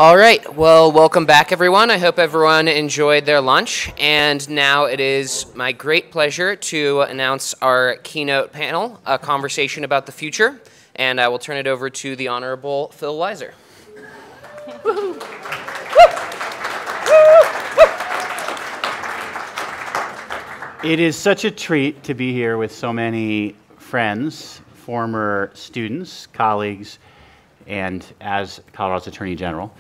All right, well, welcome back, everyone. I hope everyone enjoyed their lunch. And now it is my great pleasure to announce our keynote panel, a conversation about the future. And I will turn it over to the Honorable Phil Weiser. It is such a treat to be here with so many friends, former students, colleagues, and as Colorado's Attorney General.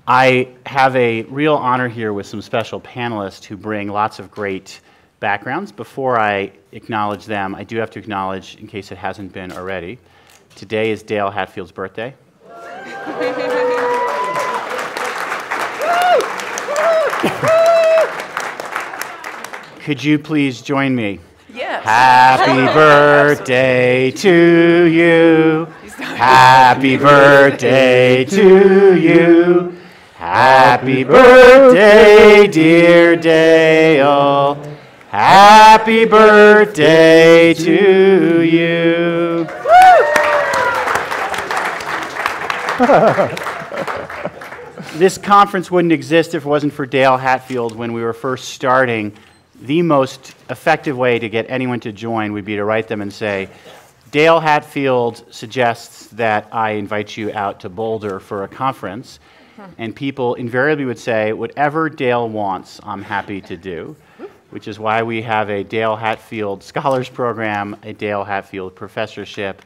I have a real honor here with some special panelists who bring lots of great backgrounds. Before I acknowledge them, I do have to acknowledge, in case it hasn't been already, today is Dale Hatfield's birthday. Could you please join me? Yes. Happy birthday to you. Happy birthday to you. Happy birthday, dear Dale. Happy birthday to you. This conference wouldn't exist if it wasn't for Dale Hatfield when we were first starting. The most effective way to get anyone to join would be to write them and say, Dale Hatfield suggests that I invite you out to Boulder for a conference. And people invariably would say, whatever Dale wants, I'm happy to do, which is why we have a Dale Hatfield Scholars Program, a Dale Hatfield Professorship,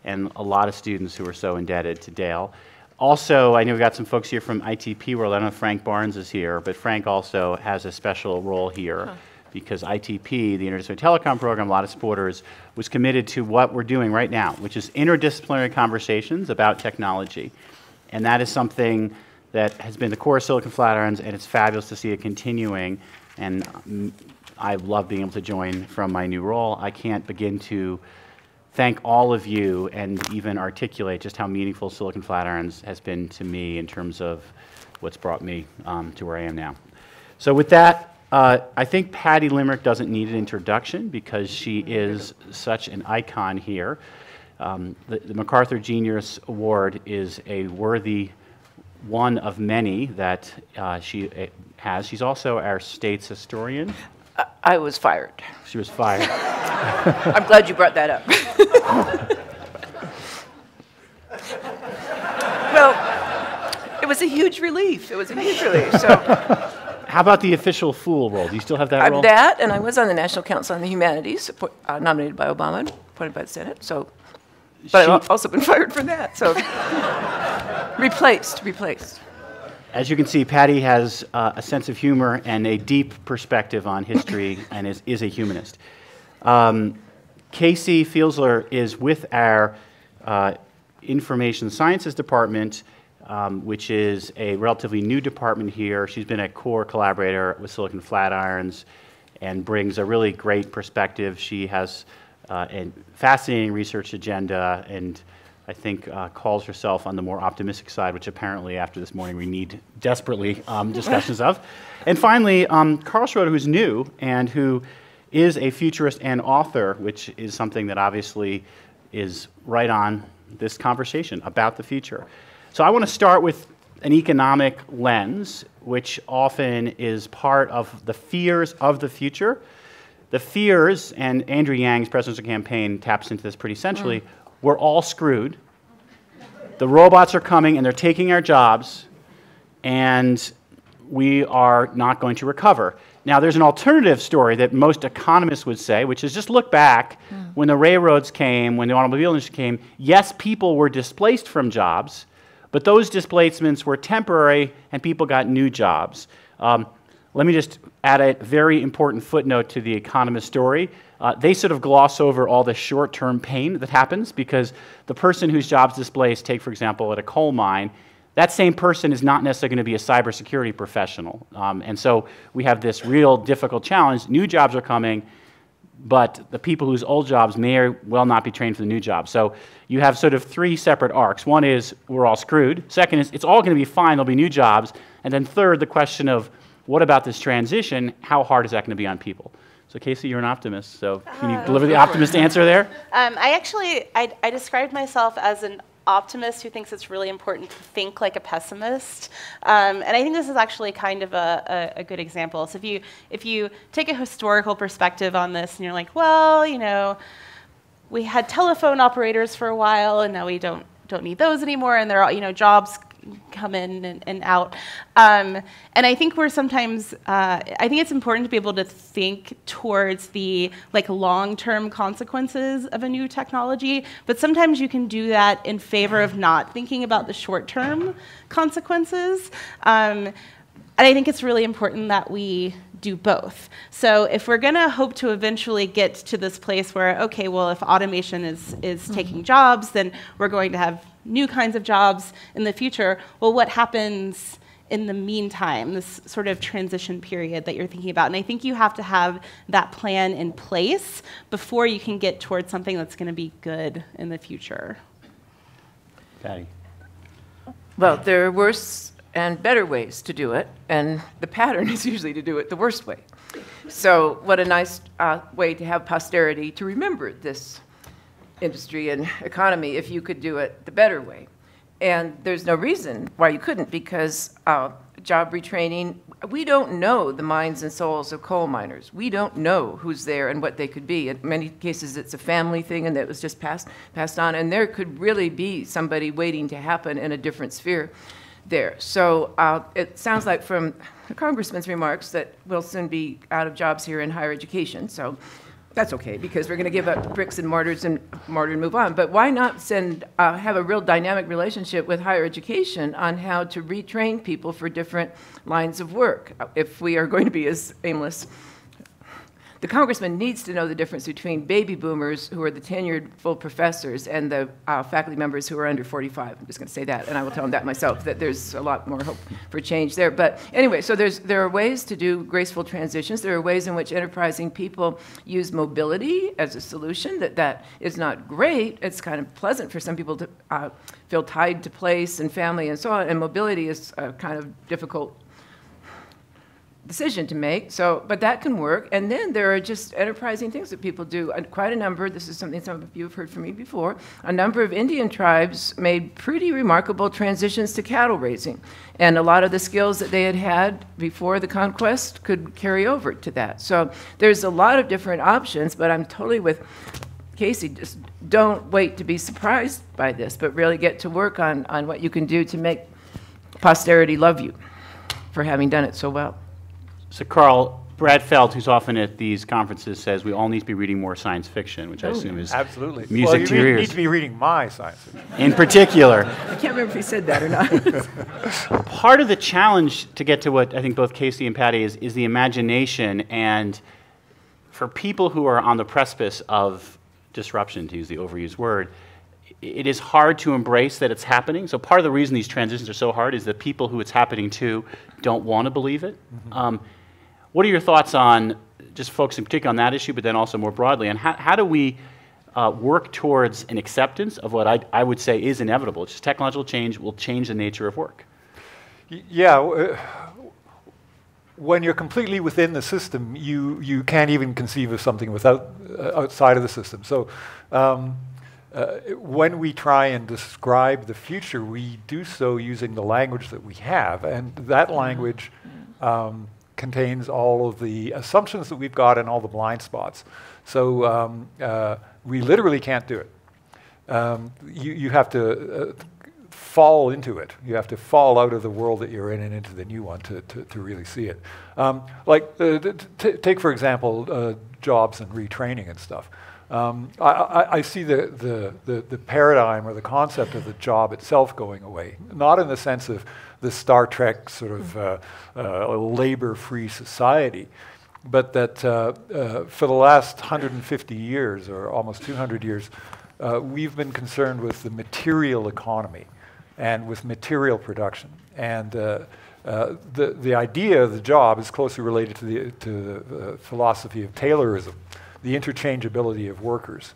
and a lot of students who are so indebted to Dale. Also, I know we've got some folks here from ITP World. I don't know if Frank Barnes is here, but Frank also has a special role here. Because ITP, the Interdisciplinary Telecom Program, a lot of supporters, was committed to what we're doing right now, which is interdisciplinary conversations about technology. And that is something that has been the core of Silicon Flatirons, and it's fabulous to see it continuing. And I love being able to join from my new role. I can't begin to thank all of you and even articulate just how meaningful Silicon Flatirons has been to me in terms of what's brought me to where I am now. So with that, I think Patty Limerick doesn't need an introduction because she is such an icon here. The MacArthur Genius Award is a worthy one of many that she has. She's also our state's historian. I was fired. She was fired. I'm glad you brought that up. Well, it was a huge relief. It was a huge relief. So. How about the official fool role? Do you still have that role? I'm that, and I was on the National Council on the Humanities, nominated by Obama, appointed by the Senate. So, but I've also been fired from that. So, replaced. As you can see, Patty has a sense of humor and a deep perspective on history, and is a humanist. Casey Fieldsler is with our Information Sciences Department. Which is a relatively new department here. She's been a core collaborator with Silicon Flatirons and brings a really great perspective. She has a fascinating research agenda and I think calls herself on the more optimistic side, which apparently after this morning we need desperately discussions of. And finally, Carl Schroeder, who's new and who is a futurist and author, which is something that obviously is right on this conversation about the future. So I want to start with an economic lens, which often is part of the fears of the future. The fears, and Andrew Yang's presidential campaign taps into this pretty essentially, we're all screwed. The robots are coming and they're taking our jobs, and we are not going to recover. Now, there's an alternative story that most economists would say, which is just look back when the railroads came, when the automobile industry came, yes, people were displaced from jobs, but those displacements were temporary and people got new jobs. Let me just add a very important footnote to the economist story. They sort of gloss over all the short-term pain that happens because the person whose job's displaced, take for example at a coal mine, that same person is not necessarily going to be a cybersecurity professional. And so we have this real difficult challenge. New jobs are coming, but the people whose old jobs may or well not be trained for the new job. So you have sort of three separate arcs. One is we're all screwed. Second is it's all going to be fine, there'll be new jobs. And then third, the question of what about this transition? How hard is that going to be on people? So Casey, you're an optimist, so can you deliver the optimist answer there? I described myself as an optimist who thinks it's really important to think like a pessimist. And I think this is actually kind of a good example. So if you take a historical perspective on this and you're like, well, you know, we had telephone operators for a while and now we don't need those anymore, and they're all, you know, jobs come in and out. And I think we're sometimes, I think it's important to be able to think towards the like long-term consequences of a new technology, but sometimes you can do that in favor of not thinking about the short-term consequences. And I think it's really important that we do both. So if we're going to hope to eventually get to this place where, okay, well, if automation is taking jobs, then we're going to have new kinds of jobs in the future. Well, what happens in the meantime, this sort of transition period that you're thinking about? And I think you have to have that plan in place before you can get towards something that's going to be good in the future. Patty. Well, there are worse and better ways to do it, and the pattern is usually to do it the worst way. So what a nice way to have posterity to remember this industry and economy if you could do it the better way. And there's no reason why you couldn't, because job retraining, we don't know the minds and souls of coal miners. We don't know who's there and what they could be. In many cases, it's a family thing and that was just passed on, and there could really be somebody waiting to happen in a different sphere there. So it sounds like from the Congressman's remarks that we'll soon be out of jobs here in higher education. So that's okay, because we're going to give up bricks and mortars and move on. But why not have a real dynamic relationship with higher education on how to retrain people for different lines of work if we are going to be as aimless? The congressman needs to know the difference between baby boomers, who are the tenured full professors, and the faculty members who are under 45. I'm just going to say that, and I will tell him that myself, that there's a lot more hope for change there. But anyway, so there are ways to do graceful transitions. There are ways in which enterprising people use mobility as a solution. That is not great. It's kind of pleasant for some people to feel tied to place and family and so on, and mobility is a kind of difficult decision to make, but that can work. And then there are just enterprising things that people do. And quite a number, this is something some of you have heard from me before, a number of Indian tribes made pretty remarkable transitions to cattle raising. And a lot of the skills that they had before the conquest could carry over to that. So there's a lot of different options, but I'm totally with Casey, just don't wait to be surprised by this, but really get to work on what you can do to make posterity love you for having done it so well. So Carl, Brad Feld, who's often at these conferences, says we all need to be reading more science fiction, which I assume is absolutely music to your ears. You need to be reading my science fiction. In particular. I can't remember if he said that or not. Part of the challenge to get to what I think both Casey and Patty is the imagination, and for people who are on the precipice of disruption, to use the overused word, it is hard to embrace that it's happening. So part of the reason these transitions are so hard is that people who it's happening to don't want to believe it. Mm-hmm. What are your thoughts on, just focusing particularly on that issue, but then also more broadly, and how do we work towards an acceptance of what I would say is inevitable? It's just technological change will change the nature of work. Yeah. When you're completely within the system, you can't even conceive of something outside of the system. So when we try and describe the future, we do so using the language that we have, and that language contains all of the assumptions that we've got and all the blind spots. So we literally can't do it. You have to fall into it. You have to fall out of the world that you're in and into the new one to really see it. Take, for example, jobs and retraining and stuff. I see the paradigm or the concept of the job itself going away, not in the sense of the Star Trek sort of labor-free society, but that for the last 150 years or almost 200 years, we've been concerned with the material economy and with material production. And the idea of the job is closely related to the philosophy of Taylorism, the interchangeability of workers.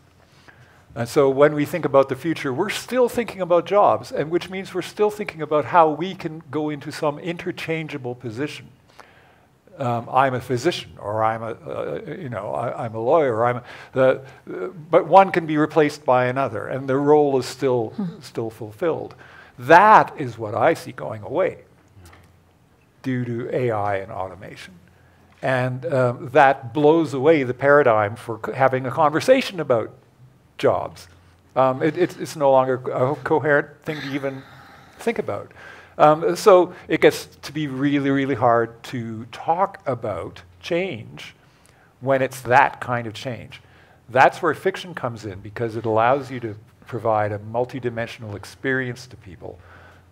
And so when we think about the future, we're still thinking about jobs, and which means we're still thinking about how we can go into some interchangeable position. I'm a physician, or I'm I'm a lawyer, or but one can be replaced by another, and the role is still fulfilled. That is what I see going away due to AI and automation. And that blows away the paradigm for having a conversation about jobs. It's no longer a coherent thing to even think about. So it gets to be really, really hard to talk about change when it's that kind of change. That's where fiction comes in, because it allows you to provide a multidimensional experience to people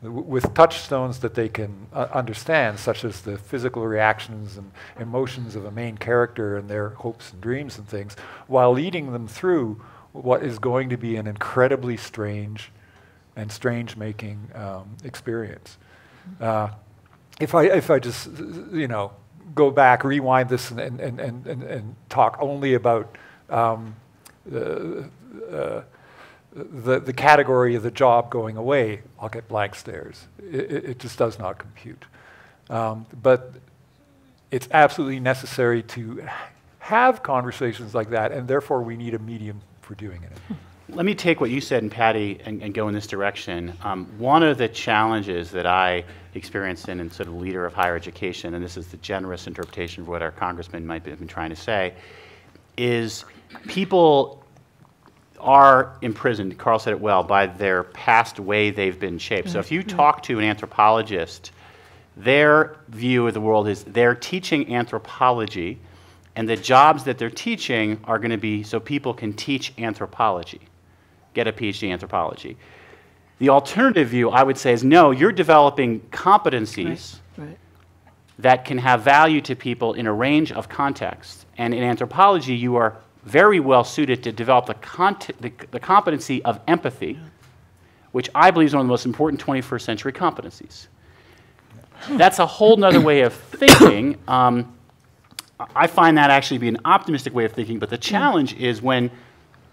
with touchstones that they can understand, such as the physical reactions and emotions of a main character and their hopes and dreams and things, while leading them through what is going to be an incredibly strange and strange-making experience. If I just go back, rewind this, and talk only about the category of the job going away, I'll get blank stares. It just does not compute. But it's absolutely necessary to have conversations like that, and therefore we need a medium for doing it. Let me take what you said, and Patty, and go in this direction. One of the challenges that I experienced in sort of leader of higher education, and this is the generous interpretation of what our congressman might have been trying to say, is people are imprisoned, Carl said it well, by their past way they've been shaped. So if you talk to an anthropologist, their view of the world is they're teaching anthropology, and the jobs that they're teaching are going to be so people can teach anthropology, get a PhD in anthropology. The alternative view, I would say, is no, you're developing competencies that can have value to people in a range of contexts. And in anthropology, you are very well suited to develop the competency of empathy, which I believe is one of the most important 21st century competencies. That's a whole nother way of thinking. I find that actually to be an optimistic way of thinking, but the challenge is when,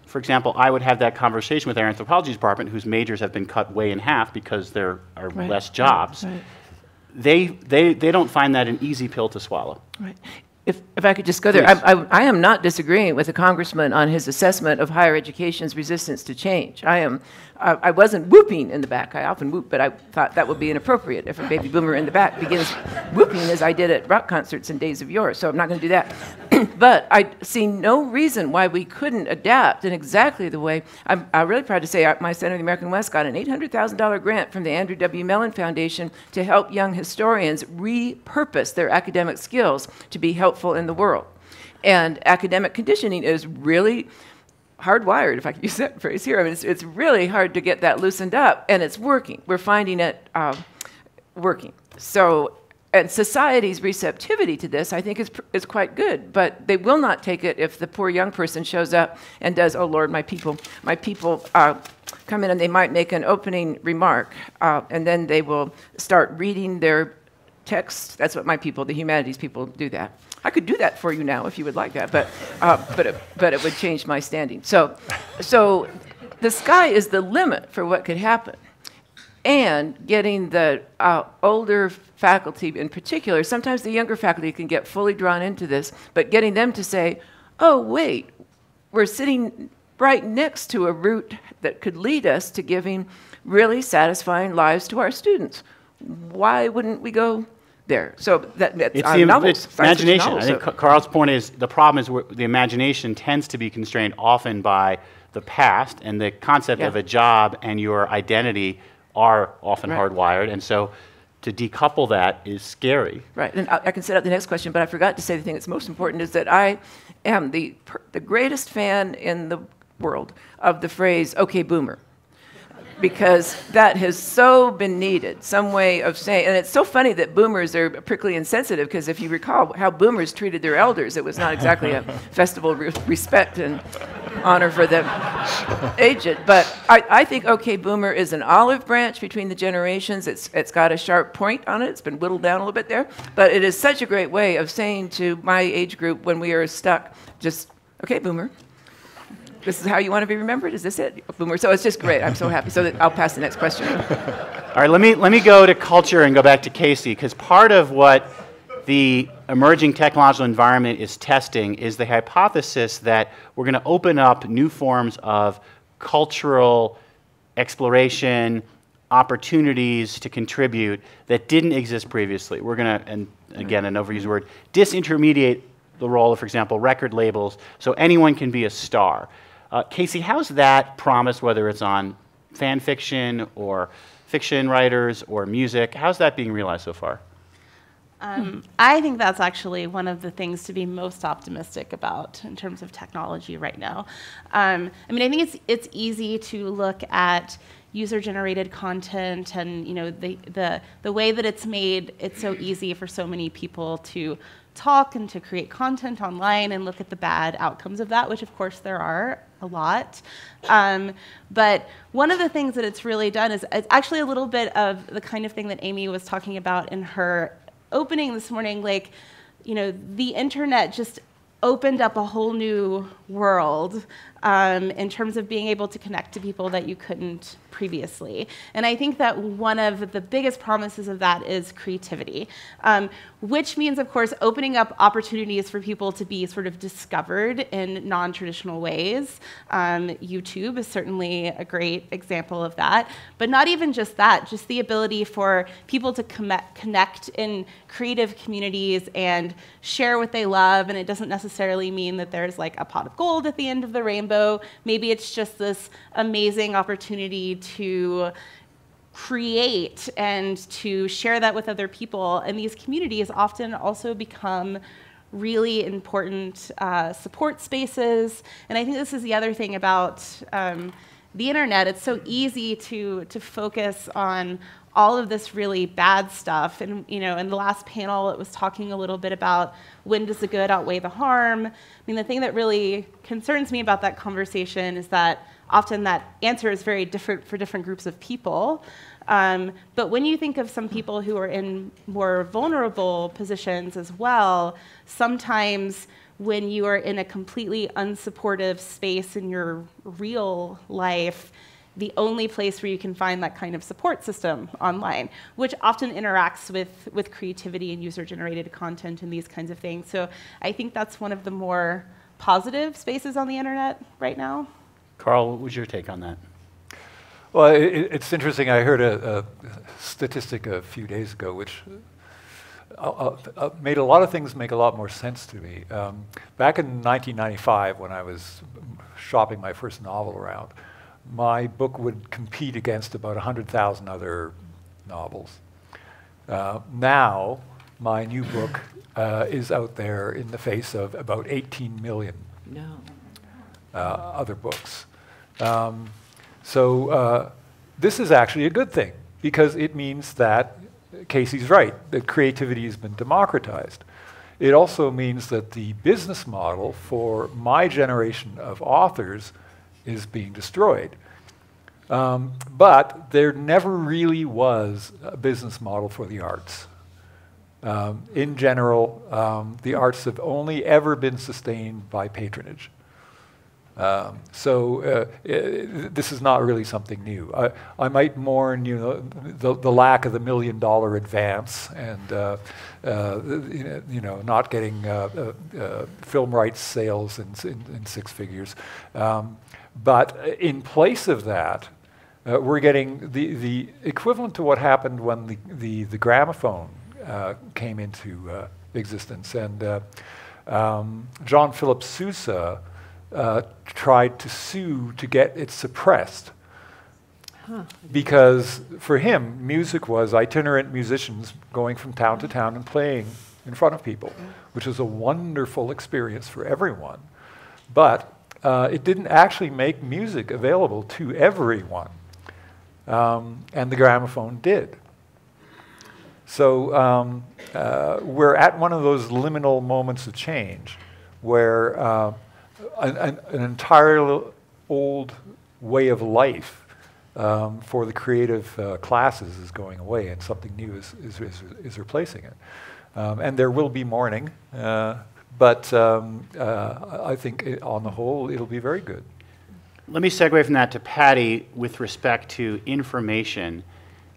for example, I would have that conversation with our anthropology department, whose majors have been cut way in half because there are less jobs. They don't find that an easy pill to swallow. If I could just go there, I am not disagreeing with the congressman on his assessment of higher education's resistance to change. I wasn't whooping in the back. I often whoop, but I thought that would be inappropriate if a baby boomer in the back begins whooping as I did at rock concerts in days of yore, so I'm not going to do that. But I see no reason why we couldn't adapt in exactly the way. I'm really proud to say my Center of the American West got an $800,000 grant from the Andrew W. Mellon Foundation to help young historians repurpose their academic skills to be helpful in the world. And academic conditioning is really hardwired, if I can use that phrase here. I mean, it's really hard to get that loosened up, and it's working. We're finding it working. So, and society's receptivity to this, I think, is quite good, but they will not take it if the poor young person shows up and does, oh Lord, my people come in and they might make an opening remark, and then they will start reading their text. That's what my people, the humanities people, do that. I could do that for you now if you would like that, but it would change my standing. So the sky is the limit for what could happen. And getting the older faculty in particular, sometimes the younger faculty can get fully drawn into this, but getting them to say, oh, wait, we're sitting right next to a route that could lead us to giving really satisfying lives to our students. Why wouldn't we go there? So it's imagination. I think Carl's point is the problem is the imagination tends to be constrained often by the past, and the concept of a job and your identity are often hardwired, and so to decouple that is scary. Right, and I can set up the next question, but I forgot to say the thing that's most important is that I am the greatest fan in the world of the phrase, okay, boomer. Because that has so been needed, some way of saying, and it's so funny that boomers are prickly and sensitive, because if you recall how boomers treated their elders, it was not exactly a festival of respect and honor for the aged. But I think okay, boomer is an olive branch between the generations. It's got a sharp point on it. It's been whittled down a little bit there. But it is such a great way of saying to my age group when we are stuck, just, okay, boomer. This is how you want to be remembered? Is this it? Boomer. So it's just great. I'm so happy. So I'll pass the next question. All right, let me go to culture and go back to Casey, because part of what the emerging technological environment is testing is the hypothesis that we're going to open up new forms of cultural exploration, opportunities to contribute that didn't exist previously. We're going to, and again, an overused word, disintermediate the role of, for example, record labels, so anyone can be a star. Casey, how's that promise, whether it's on fan fiction or fiction writers or music, how's that being realized so far? I think that's actually one of the things to be most optimistic about in terms of technology right now. I mean, I think it's easy to look at user-generated content and the way that it's made it so easy for so many people to talk and to create content online and look at the bad outcomes of that, which of course there are a lot. But one of the things that it's really done is it's actually a little bit of the kind of thing that Amy was talking about in her opening this morning. Like, the internet just opened up a whole new world in terms of being able to connect to people that you couldn't previously. And I think that one of the biggest promises of that is creativity, which means, of course, opening up opportunities for people to be sort of discovered in non-traditional ways. YouTube is certainly a great example of that. But not even just that, just the ability for people to connect in creative communities and share what they love. And it doesn't necessarily mean that there's like a pot of gold at the end of the rainbow. Maybe it's just this amazing opportunity to create and to share that with other people. And these communities often also become really important support spaces. And I think this is the other thing about the internet. It's so easy to focus on all of this really bad stuff. And in the last panel, it was talking a little bit about when does the good outweigh the harm. I mean, the thing that really concerns me about that conversation is that often that answer is very different for different groups of people. But when you think of some people who are in more vulnerable positions as well, sometimes when you are in a completely unsupportive space in your real life, the only place where you can find that kind of support system online, which often interacts with creativity and user-generated content and these kinds of things. So I think that's one of the more positive spaces on the internet right now. Carl, what was your take on that? Well, it's interesting. I heard a statistic a few days ago which made a lot of things make a lot more sense to me. Back in 1995, when I was shopping my first novel around, my book would compete against about 100,000 other novels. Now, my new book is out there in the face of about 18 million other books. So this is actually a good thing, because it means that Casey's right, that creativity has been democratized. It also means that the business model for my generation of authors is being destroyed. But there never really was a business model for the arts. In general, the arts have only ever been sustained by patronage. So this is not really something new. I might mourn, the lack of the $1 million advance and not getting film rights sales in six figures. But in place of that, we're getting the equivalent to what happened when the gramophone came into existence, and John Philip Sousa tried to sue to get it suppressed. Because for him, music was itinerant musicians going from town to town and playing in front of people, which was a wonderful experience for everyone. But it didn't actually make music available to everyone. And the gramophone did. So we're at one of those liminal moments of change where an entirely old way of life for the creative classes is going away, and something new is replacing it. And there will be mourning, but I think on the whole it'll be very good. Let me segue from that to Patty with respect to information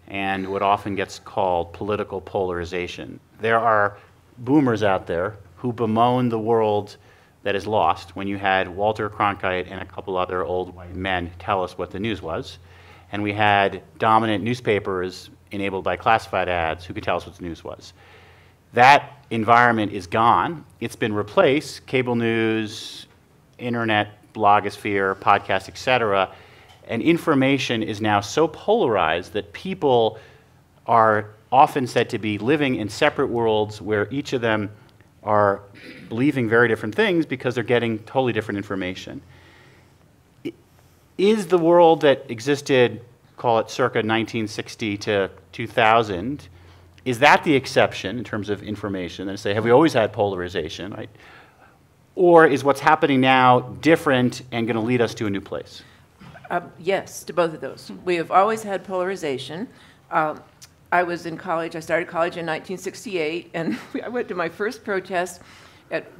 and what often gets called political polarization. There are boomers out there who bemoan the world that is lost when you had Walter Cronkite and a couple other old white men tell us what the news was, and we had dominant newspapers enabled by classified ads who could tell us what the news was. That environment is gone. It's been replaced, cable news, internet, blogosphere, podcast, etc., and information is now so polarized that people are often said to be living in separate worlds where each of them are believing very different things because they're getting totally different information. Is the world that existed, call it circa 1960 to 2000, is that the exception in terms of information? And say, have we always had polarization, right? Or is what's happening now different and going to lead us to a new place? Yes, to both of those. We have always had polarization. I was in college. I started college in 1968, and I went to my first protest.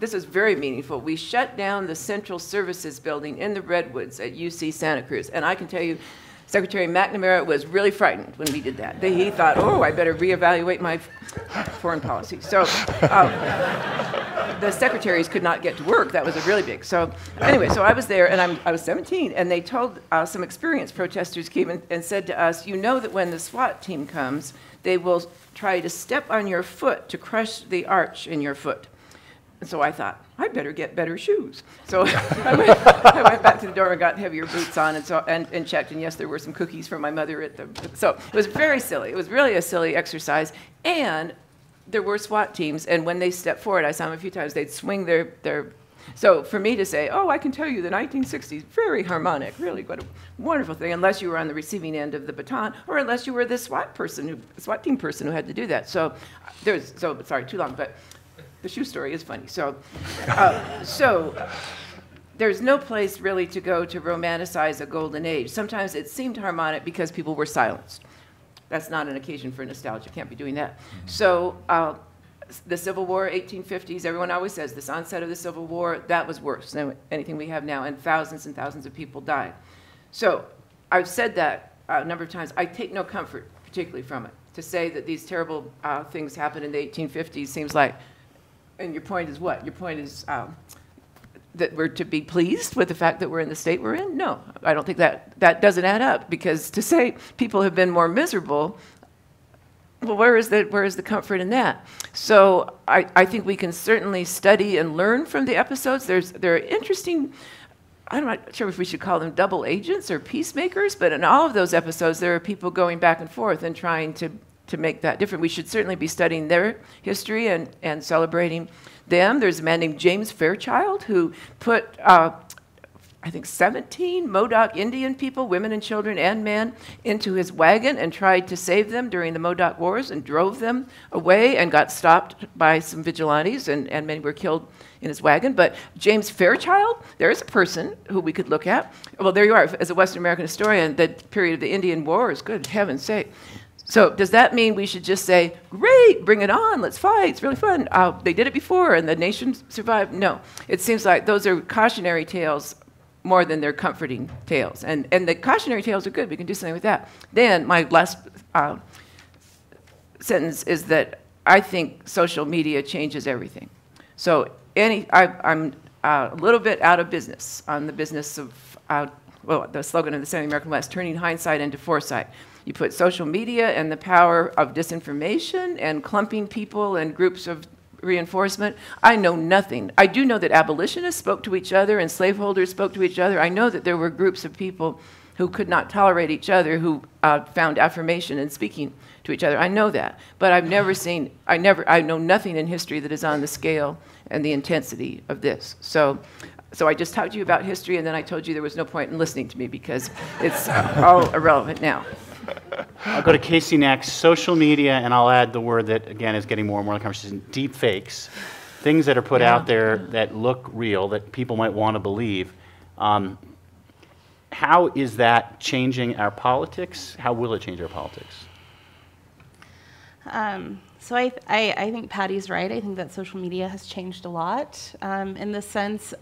This is very meaningful. We shut down the Central Services Building in the Redwoods at UC Santa Cruz, and I can tell you, Secretary McNamara was really frightened when we did that. He thought, oh, I better reevaluate my foreign policy. So the secretaries could not get to work. That was a really big. So anyway, so I was there, and I was 17, and they told some experienced protesters came and said to us, you know that when the SWAT team comes, they will try to step on your foot to crush the arch in your foot. And so I thought, I better get better shoes. So I went back to the door and got heavier boots on and checked. And yes, there were some cookies from my mother at the. So it was very silly. It was really a silly exercise. And there were SWAT teams. And when they stepped forward, I saw them a few times, they'd swing their. So for me to say, oh, I can tell you the 1960s, very harmonic, really what a wonderful thing, unless you were on the receiving end of the baton, or unless you were the SWAT team person who had to do that. So sorry, too long, but the shoe story is funny. So there's no place really to go to romanticize a golden age. Sometimes it seemed harmonic because people were silenced. That's not an occasion for nostalgia. Can't be doing that. So the Civil War, 1850s, everyone always says this onset of the Civil War, that was worse than anything we have now, and thousands of people died. So I've said that a number of times. I take no comfort particularly from it. To say that these terrible things happened in the 1850s seems like, and your point is what? Your point is that we're to be pleased with the fact that we're in the state we're in? No, I don't think that doesn't add up, because to say people have been more miserable, well, where is the comfort in that? So I think we can certainly study and learn from the episodes. There are interesting, I'm not sure if we should call them double agents or peacemakers, but in all of those episodes, there are people going back and forth and trying to make that different. We should certainly be studying their history and celebrating them. There's a man named James Fairchild who put, I think, 17 Modoc Indian people, women and children and men, into his wagon and tried to save them during the Modoc Wars and drove them away and got stopped by some vigilantes, and many were killed in his wagon. But James Fairchild, there is a person who we could look at. Well, there you are. As a Western American historian, the period of the Indian Wars, good heaven's sake. So does that mean we should just say, great, bring it on, let's fight, it's really fun. They did it before and the nation survived? No. It seems like those are cautionary tales more than they're comforting tales. And the cautionary tales are good. We can do something with that. Then my last sentence is that I think social media changes everything. So I'm a little bit out of business on the business of, the slogan of the Southern American West, turning hindsight into foresight. You put social media and the power of disinformation and clumping people and groups of reinforcement. I know nothing. I do know that abolitionists spoke to each other and slaveholders spoke to each other. I know that there were groups of people who could not tolerate each other, who found affirmation in speaking to each other. I know that. But I know nothing in history that is on the scale and the intensity of this. So I just talked to you about history, and then I told you there was no point in listening to me because it's all irrelevant now. I'll go to Casey next. Social media, and I'll add the word that, again, is getting more and more in the conversation, deep fakes, things that are put out there that look real, that people might want to believe. How is that changing our politics? How will it change our politics? So I think Patty's right. I think that social media has changed a lot in this sense.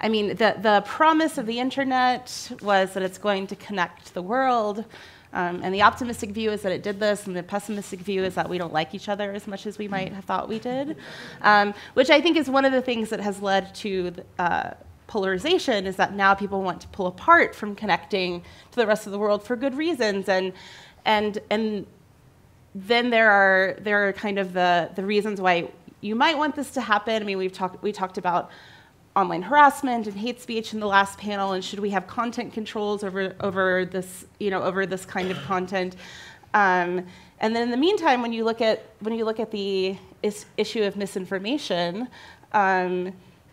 I mean, the promise of the internet was that it's going to connect the world. And the optimistic view is that it did this, and the pessimistic view is that we don't like each other as much as we might have thought we did, which I think is one of the things that has led to polarization, is that now people want to pull apart from connecting to the rest of the world for good reasons, and then there are kind of the reasons why you might want this to happen. I mean, we talked about online harassment and hate speech in the last panel, and should we have content controls over this, over this kind of content? And then in the meantime, when you look at the issue of misinformation,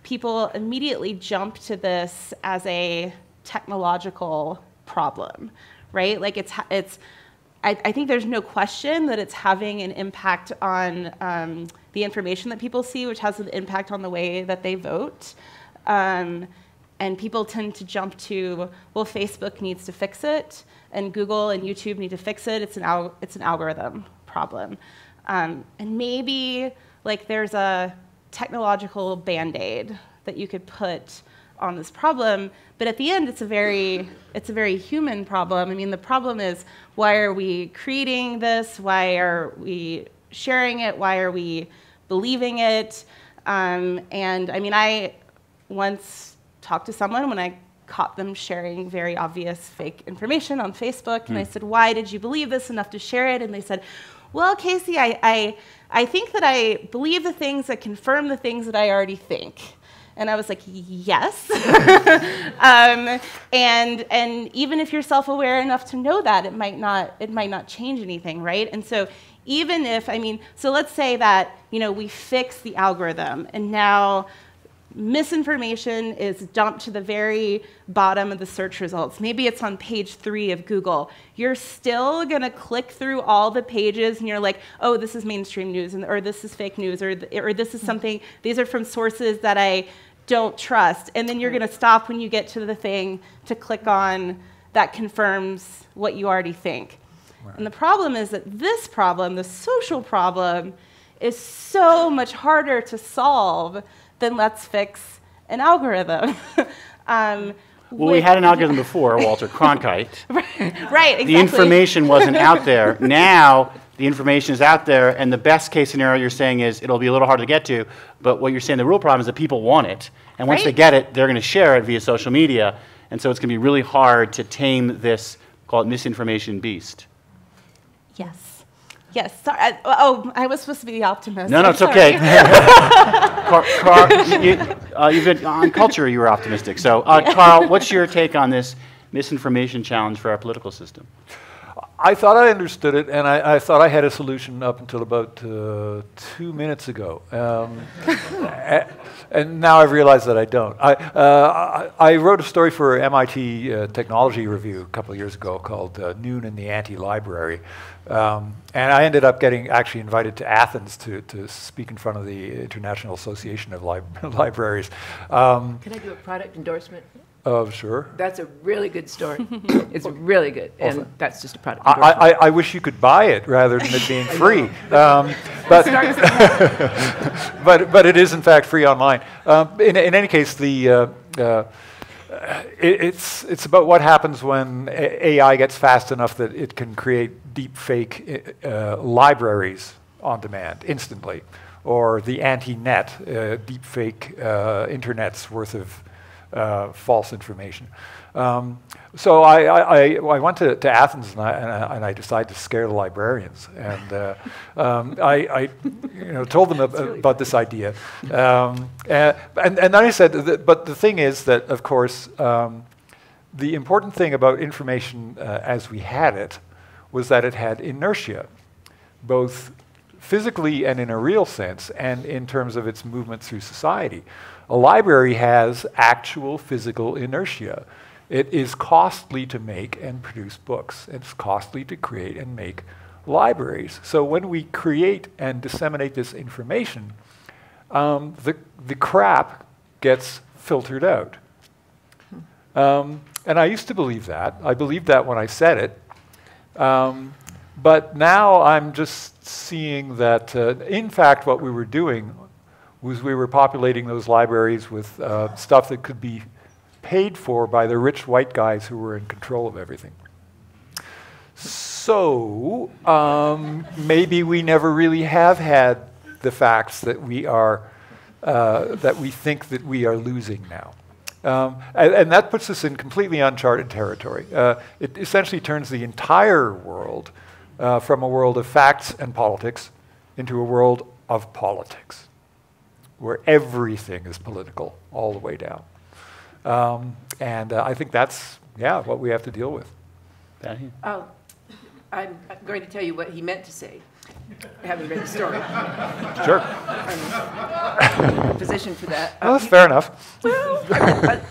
people immediately jump to this as a technological problem, right? Like I think there's no question that it's having an impact on the information that people see, which has an impact on the way that they vote. And people tend to jump to, well, Facebook needs to fix it, and Google and YouTube need to fix it. It's an algorithm problem. And maybe like there's a technological Band-Aid that you could put on this problem, but at the end, it's a very human problem. I mean, the problem is, why are we creating this? Why are we sharing it? Why are we believing it? And I mean, I once talked to someone when I caught them sharing very obvious fake information on Facebook, and I said, "Why did you believe this enough to share it?" And they said, "Well, Casey, I think that I believe the things that confirm the things that I already think." And I was like, yes. And even if you're self-aware enough to know that, it might not change anything, right? And so even if, so let's say that, we fix the algorithm, and now misinformation is dumped to the very bottom of the search results. Maybe it's on page 3 of Google. You're still going to click through all the pages, and you're like, oh, this is mainstream news, or this is fake news, or this is something, these are from sources that I don't trust. And then you're going to stop when you get to the thing to click on that confirms what you already think. Right. And the problem is that this problem, the social problem, is so much harder to solve than let's fix an algorithm. Well, we had an algorithm before, Walter Cronkite. Right, exactly. The information wasn't out there. Now, the information is out there, and the best case scenario you're saying is it'll be a little harder to get to, but what you're saying, the real problem is that people want it, and once they get it, they're going to share it via social media, and so it's going to be really hard to tame this, call it misinformation beast. Yes. Yes. Sorry. I was supposed to be the optimist. No, it's okay. Carl, you've been on culture. You were optimistic. So, Carl, what's your take on this misinformation challenge for our political system? I thought I understood it, and I thought I had a solution up until about 2 minutes ago. And now I've realized that I don't. I wrote a story for MIT Technology Review a couple of years ago called Noon in the Anti-Library. And I ended up getting actually invited to Athens to speak in front of the International Association of Libraries. Can I do a product endorsement? Sure. That's a really good story. It's really good, and that's just a product. I wish you could buy it rather than it being free, but it is in fact free online. In any case, it's about what happens when AI gets fast enough that it can create deep fake libraries on demand instantly, or the anti-net deep fake internet's worth of false information. So I went to Athens, and I decided to scare the librarians, and I told them about this idea, and then I said, but the thing is that, of course, the important thing about information as we had it was that it had inertia, both physically and in a real sense, and in terms of its movement through society. A library has actual physical inertia. It is costly to make and produce books. It's costly to create and make libraries. So when we create and disseminate this information, the crap gets filtered out. And I used to believe that. I believed that when I said it. But now I'm just seeing that, in fact, what we were doing was we were populating those libraries with stuff that could be paid for by the rich white guys who were in control of everything. So maybe we never really have had the facts that we are that we think that we are losing now. And that puts us in completely uncharted territory. It essentially turns the entire world from a world of facts and politics into a world of politics, where everything is political all the way down. And I think that's, what we have to deal with. Patty? I'm going to tell you what he meant to say, having read the story. Sure. I'm in a position for that. Well, that's fair enough. Well,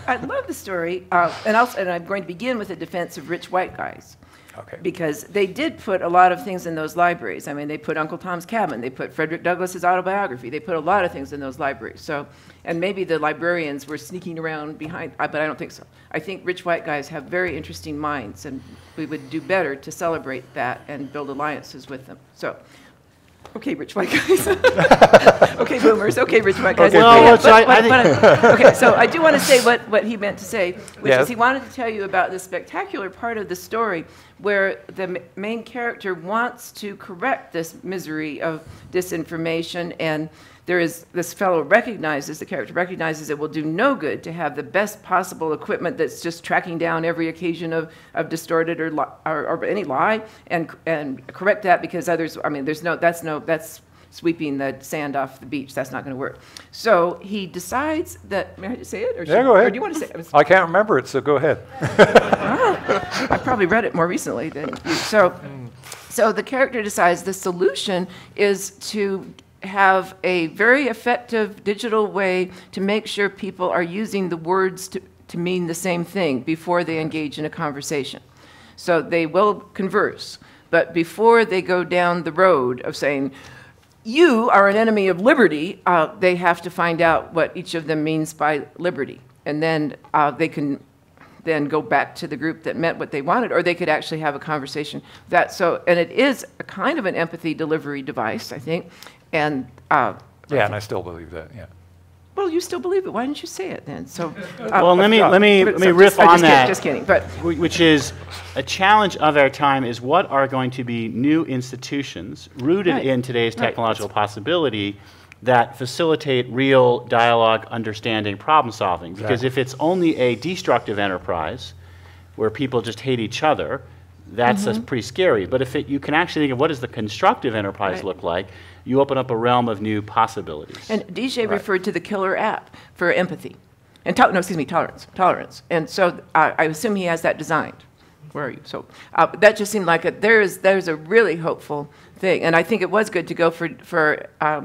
I love the story, and I'm going to begin with a defense of rich white guys. Okay. Because they did put a lot of things in those libraries. I mean, they put Uncle Tom's Cabin, they put Frederick Douglass's autobiography, they put a lot of things in those libraries. So, and maybe the librarians were sneaking around behind, but I don't think so. I think rich white guys have very interesting minds, and we would do better to celebrate that and build alliances with them. So, okay, rich white guys. Okay, boomers. Okay, rich white guys. Okay, Okay, so I do want to say what he meant to say, which is he wanted to tell you about the spectacular part of the story where the main character wants to correct this misery of disinformation, and there is this fellow the character recognizes it will do no good to have the best possible equipment that's just tracking down every occasion of distorted or any lie and correct that, because others, I mean, that's sweeping the sand off the beach. That's not going to work. So he decides that, may I say it? Or go ahead. Or do you want to say it? I can't remember it, so go ahead. I probably read it more recently than you. So the character decides the solution is to have a very effective digital way to make sure people are using the words to mean the same thing before they engage in a conversation. So they will converse, but before they go down the road of saying, you are an enemy of liberty, they have to find out what each of them means by liberty. And then they can then go back to the group that meant what they wanted, or they could actually have a conversation. And it is a kind of an empathy delivery device, I think. And and I still believe that, Well, you still believe it. Why didn't you say it then? So, well, let me riff on that. Just kidding. But which is a challenge of our time is what are going to be new institutions rooted in today's technological possibility that facilitate real dialogue, understanding, problem solving. Because if it's only a destructive enterprise where people just hate each other, that's pretty scary. But if you can actually think of what does the constructive enterprise look like, you open up a realm of new possibilities. And DJ referred to the killer app for empathy. And tolerance. And so I assume he has that designed. Where are you? So that just seemed like there's a really hopeful thing. And I think it was good to go for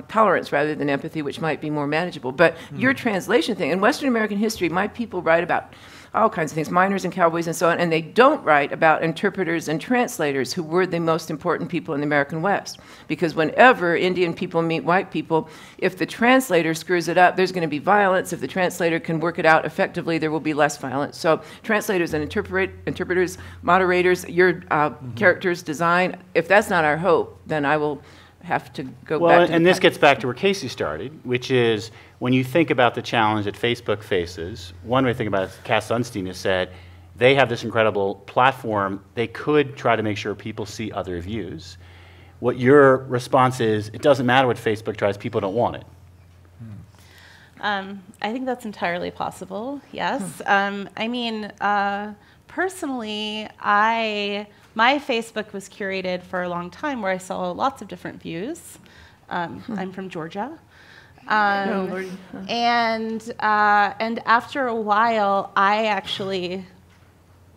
tolerance rather than empathy, which might be more manageable. But your translation thing, in Western American history, my people write about all kinds of things, miners and cowboys and so on, and they don't write about interpreters and translators who were the most important people in the American West. Because whenever Indian people meet white people, if the translator screws it up, there's going to be violence. If the translator can work it out effectively, there will be less violence. So translators and interpreters, moderators, your character's design, if that's not our hope, then I will have to go back to and this gets back to where Casey started, which is when you think about the challenge that Facebook faces, one way to think about it, Cass Sunstein has said, they have this incredible platform. They could try to make sure people see other views. What your response is, it doesn't matter what Facebook tries, people don't want it. I think that's entirely possible, yes. I mean, personally, my Facebook was curated for a long time where I saw lots of different views. I'm from Georgia. And after a while, I actually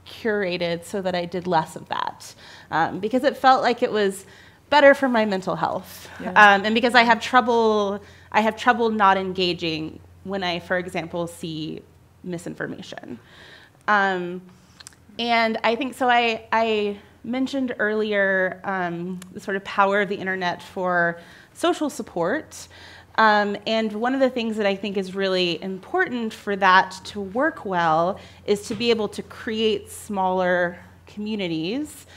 curated so that I did less of that because it felt like it was better for my mental health. And because I have trouble not engaging when I, for example, see misinformation. And I think so. I mentioned earlier the sort of power of the internet for social support. And one of the things that I think is really important for that to work well is to be able to create smaller communities.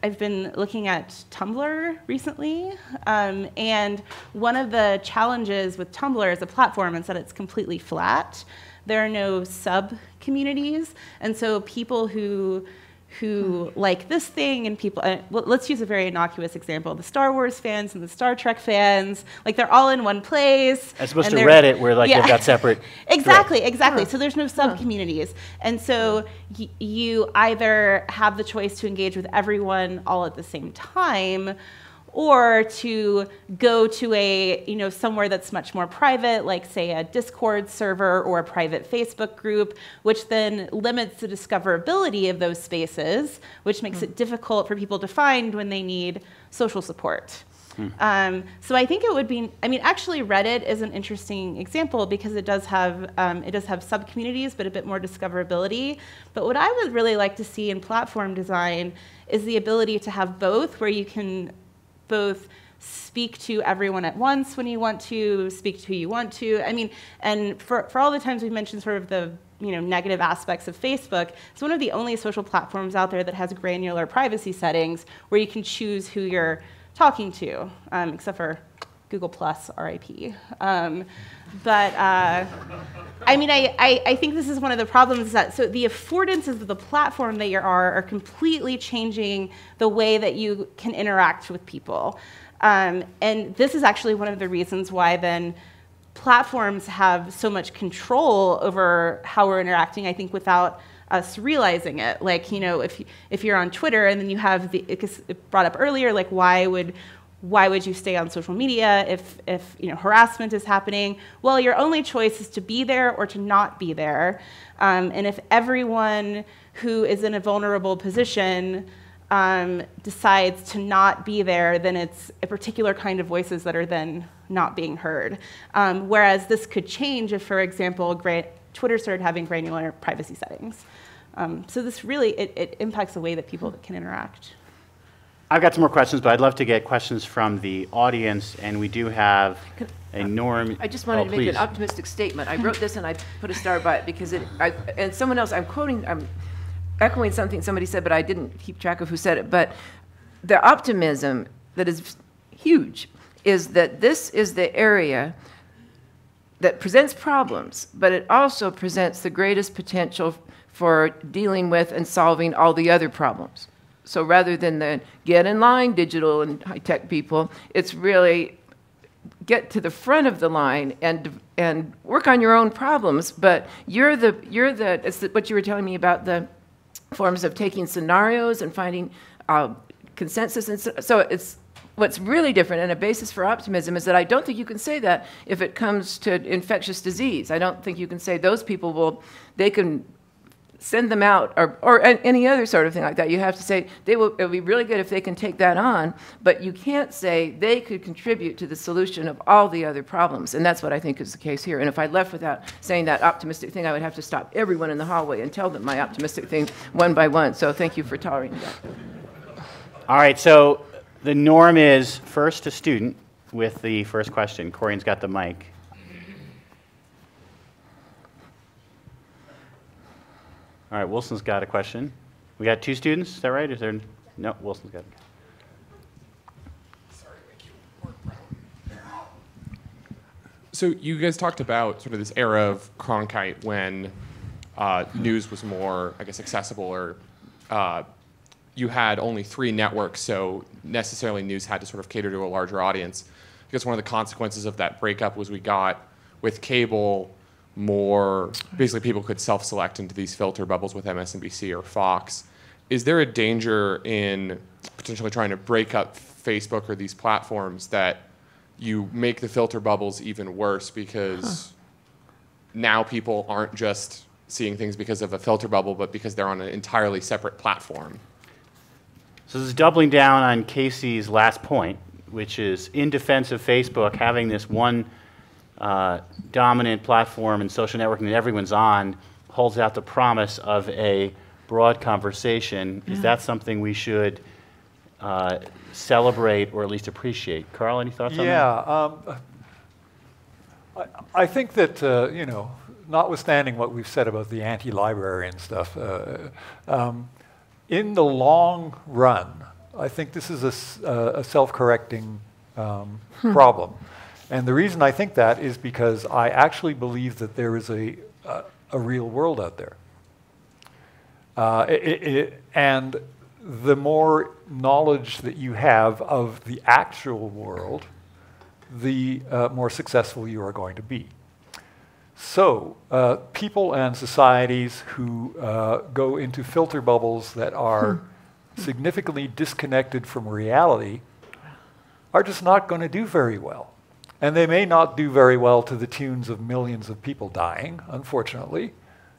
I've been looking at Tumblr recently, and one of the challenges with Tumblr as a platform is that it's completely flat. There are no sub-communities, and so people who who like this thing, and people, let's use a very innocuous example, the Star Wars fans and the Star Trek fans, like they're all in one place. As opposed to Reddit, where like yeah. you've got separate. Exactly. So there's no sub-communities. And so you either have the choice to engage with everyone all at the same time, or to go to a, somewhere that's much more private, like say a Discord server or a private Facebook group, which then limits the discoverability of those spaces, which makes it difficult for people to find when they need social support. So I think it would be, actually Reddit is an interesting example because it does have sub-communities, but a bit more discoverability. But what I would really like to see in platform design is the ability to have both, where you can both speak to everyone at once when you want to, speak to who you want to. And for all the times we've mentioned sort of the negative aspects of Facebook, it's one of the only social platforms out there that has granular privacy settings where you can choose who you're talking to, except for Google Plus, RIP. I think this is one of the problems that, so the affordances of the platform that you are completely changing the way that you can interact with people. And this is actually one of the reasons why then platforms have so much control over how we're interacting, I think, without us realizing it. Like, if you're on Twitter and then you have it brought up earlier, like why would you stay on social media if harassment is happening? Well, your only choice is to be there or to not be there. And if everyone who is in a vulnerable position decides to not be there, then it's a particular kind of voices that are then not being heard. Whereas this could change if, for example, Twitter started having granular privacy settings. So this really, it impacts the way that people can interact. I've got some more questions, but I'd love to get questions from the audience, and we do have a Norm. I just wanted to make an optimistic statement. I wrote this and I put a star by it because and someone else, I'm echoing something somebody said, but I didn't keep track of who said it. But the optimism that is huge is that this is the area that presents problems, but it also presents the greatest potential for dealing with and solving all the other problems. So rather than the get in line, digital and high-tech people, it's really get to the front of the line and work on your own problems. But it's what you were telling me about the forms of taking scenarios and finding consensus. And so it's what's really different, and a basis for optimism is that I don't think you can say that if it comes to infectious disease. I don't think you can say those people they can send them out, or any other sort of thing like that. You have to say it'll be really good if they can take that on, but you can't say they could contribute to the solution of all the other problems, and that's what I think is the case here. And if I left without saying that optimistic thing, I would have to stop everyone in the hallway and tell them my optimistic thing one by one. So thank you for tolerating that. All right, so the norm is first a student with the first question. Corian's got the mic. All right, Wilson's got a question. We got two students, is that right? Is there? No, Wilson's got it. Sorry, thank you. So you guys talked about sort of this era of Cronkite when news was more, I guess, accessible, or you had only 3 networks, so necessarily news had to sort of cater to a larger audience. I guess one of the consequences of that breakup was we got, with cable, more, basically people could self-select into these filter bubbles with MSNBC or Fox. Is there a danger in potentially trying to break up Facebook or these platforms that you make the filter bubbles even worse because now people aren't just seeing things because of a filter bubble, but because they're on an entirely separate platform? So this is doubling down on Casey's last point, which is in defense of Facebook, having this one dominant platform and social networking that everyone's on holds out the promise of a broad conversation. Yeah. Is that something we should celebrate or at least appreciate? Carl, any thoughts on that? Yeah, I think that, notwithstanding what we've said about the anti-library and stuff, in the long run, I think this is a self-correcting problem. And the reason I think that is because I actually believe that there is a real world out there. And the more knowledge that you have of the actual world, the more successful you are going to be. So people and societies who go into filter bubbles that are significantly disconnected from reality are just not going to do very well. And they may not do very well to the tunes of millions of people dying, unfortunately,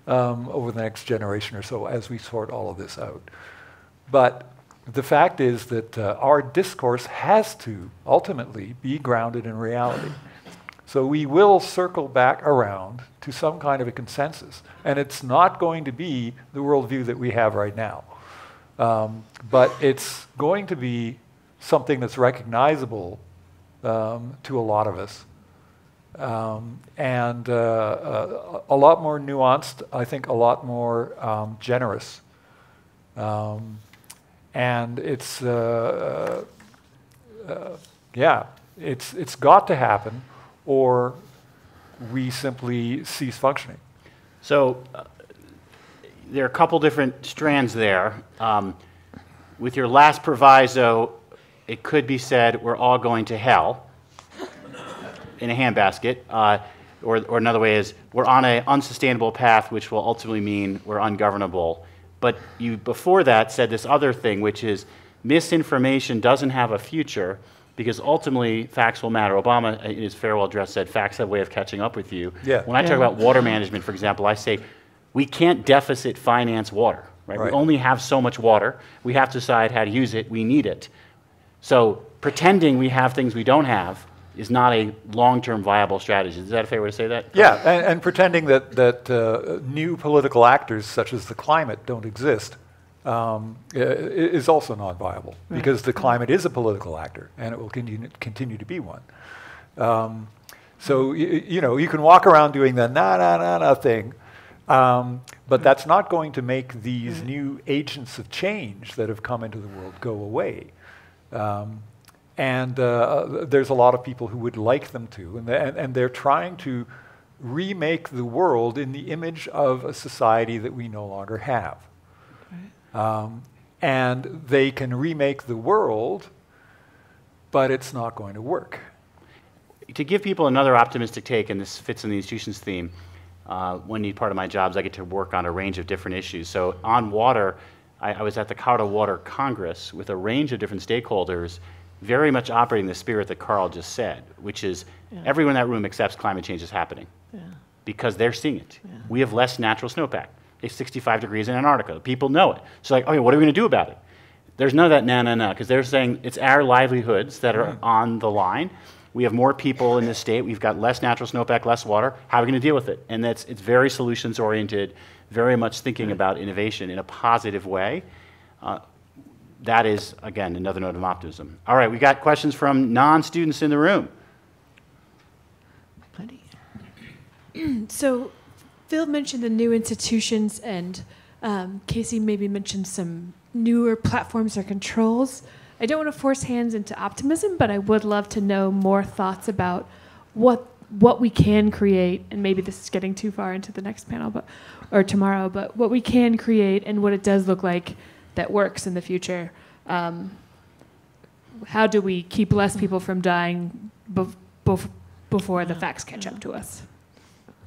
over the next generation or so as we sort all of this out. But the fact is that our discourse has to ultimately be grounded in reality. So we will circle back around to some kind of a consensus. And it's not going to be the worldview that we have right now. But it's going to be something that's recognizable to a lot of us. And a lot more nuanced, I think a lot more generous. And it's, yeah, it's got to happen, or we simply cease functioning. So there are a couple different strands there. With your last proviso, it could be said we're all going to hell in a handbasket. Or another way is we're on an unsustainable path, which will ultimately mean we're ungovernable. But you, before that, said this other thing, which is misinformation doesn't have a future because ultimately facts will matter. Obama, in his farewell address, said facts have a way of catching up with you. Yeah. When I talk about water management, for example, I say we can't deficit finance water. Right? We only have so much water. We have to decide how to use it. We need it. So pretending we have things we don't have is not a long-term viable strategy. Is that a fair way to say that? Yeah, and pretending that new political actors such as the climate don't exist is also not viable, because the climate is a political actor and it will continue to be one. So you know, you can walk around doing the na thing, but that's not going to make these new agents of change that have come into the world go away. And there's a lot of people who would like them to, and they're trying to remake the world in the image of a society that we no longer have. And they can remake the world, but it's not going to work. To give people another optimistic take, and this fits in the institutions theme, one part of my job is I get to work on a range of different issues. So on water, I was at the Colorado Water Congress with a range of different stakeholders, very much operating the spirit that Carl just said, which is everyone in that room accepts climate change is happening because they're seeing it. We have less natural snowpack. It's 65 degrees in Antarctica. People know it. So like, okay, what are we going to do about it? There's none of that na, because they're saying it's our livelihoods that are on the line. We have more people in this state. We've got less natural snowpack, less water. How are we going to deal with it? And it's very solutions-oriented, very much thinking about innovation in a positive way. That is, again, another note of optimism. All right, we got questions from non-students in the room. Plenty. So Phil mentioned the new institutions, and Casey maybe mentioned some newer platforms or controls. I don't want to force hands into optimism, but I would love to know more thoughts about what we can create, and maybe this is getting too far into the next panel, or tomorrow, but what we can create and what it does look like that works in the future. How do we keep less people from dying before the facts catch up to us?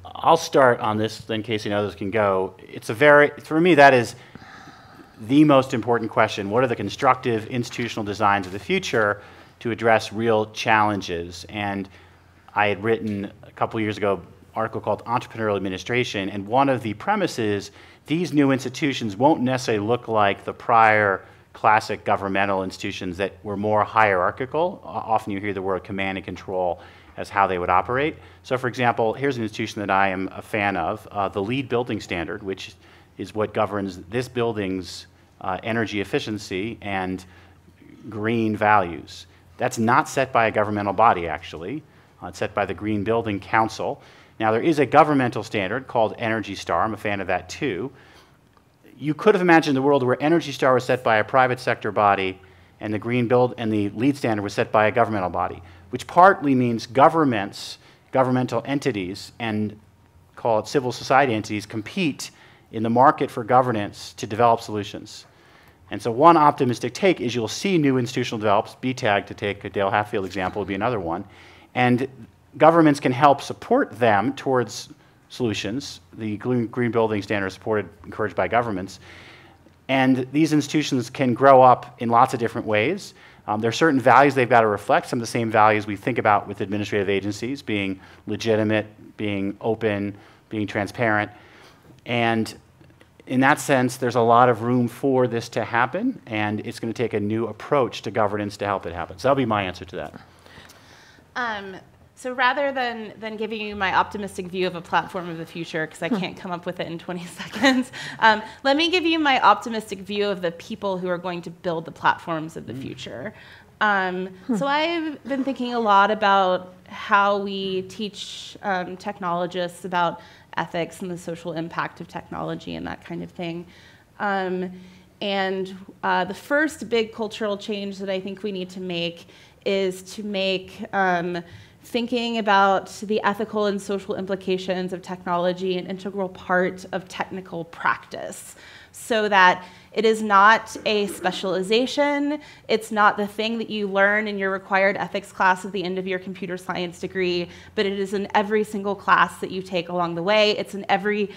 I'll start on this, then Casey and others can go. For me, that is the most important question. What are the constructive institutional designs of the future to address real challenges? And I had written a couple years ago an article called Entrepreneurial Administration, and one of the premises, these new institutions won't necessarily look like the prior classic governmental institutions that were more hierarchical. Often you hear the word command and control as how they would operate. So for example, here's an institution that I am a fan of, the LEED building standard, which is what governs this building's energy efficiency and green values. That's not set by a governmental body, actually. It's set by the Green Building Council. Now, there is a governmental standard called Energy Star. I'm a fan of that, too. You could have imagined a world where Energy Star was set by a private sector body and the LEED standard was set by a governmental body, which partly means governmental entities, and call it civil society entities, compete in the market for governance to develop solutions. And so one optimistic take is you'll see new institutional develops, BTAG, to take a Dale Hatfield example, would be another one, and governments can help support them towards solutions. The Green Building Standard is supported, encouraged by governments. And these institutions can grow up in lots of different ways. There are certain values they've got to reflect, some of the same values we think about with administrative agencies, being legitimate, being open, being transparent. And in that sense, there's a lot of room for this to happen, and it's going to take a new approach to governance to help it happen. So that'll be my answer to that. So rather than giving you my optimistic view of a platform of the future, because I can't come up with it in 20 seconds, let me give you my optimistic view of the people who are going to build the platforms of the future. So I've been thinking a lot about how we teach technologists about ethics and the social impact of technology and that kind of thing. And the first big cultural change that I think we need to make is to make thinking about the ethical and social implications of technology an integral part of technical practice, so that it is not a specialization, it's not the thing that you learn in your required ethics class at the end of your computer science degree, but it is in every single class that you take along the way. It's in every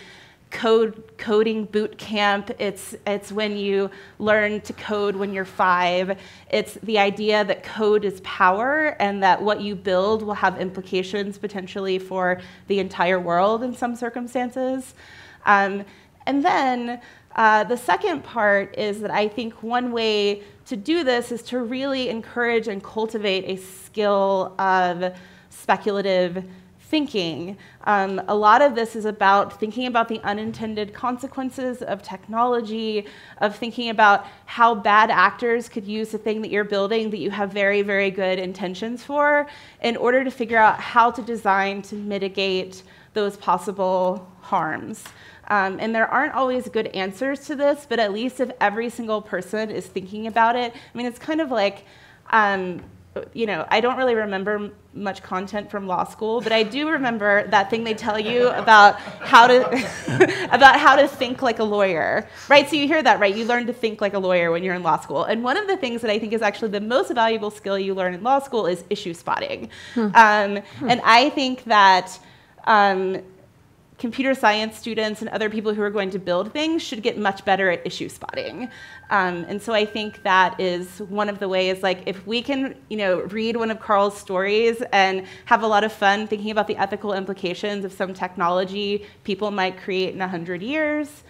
coding boot camp. It's when you learn to code when you're 5. It's the idea that code is power and that what you build will have implications potentially for the entire world in some circumstances. And then the second part is that I think one way to do this is to really encourage and cultivate a skill of speculative thinking. A lot of this is about thinking about the unintended consequences of technology, of thinking about how bad actors could use the thing that you're building that you have very, very good intentions for, in order to figure out how to design to mitigate those possible harms. And there aren't always good answers to this, but at least if every single person is thinking about it, I mean, it's kind of like, you know, I don't really remember much content from law school, but I do remember that thing they tell you about how to about how to think like a lawyer, right? So you hear that, right? You learn to think like a lawyer when you're in law school. And one of the things that I think is actually the most valuable skill you learn in law school is issue spotting. And I think that computer science students and other people who are going to build things should get much better at issue spotting. And so I think that is one of the ways, like, if we can, you know, read one of Carl's stories and have a lot of fun thinking about the ethical implications of some technology people might create in 100 years,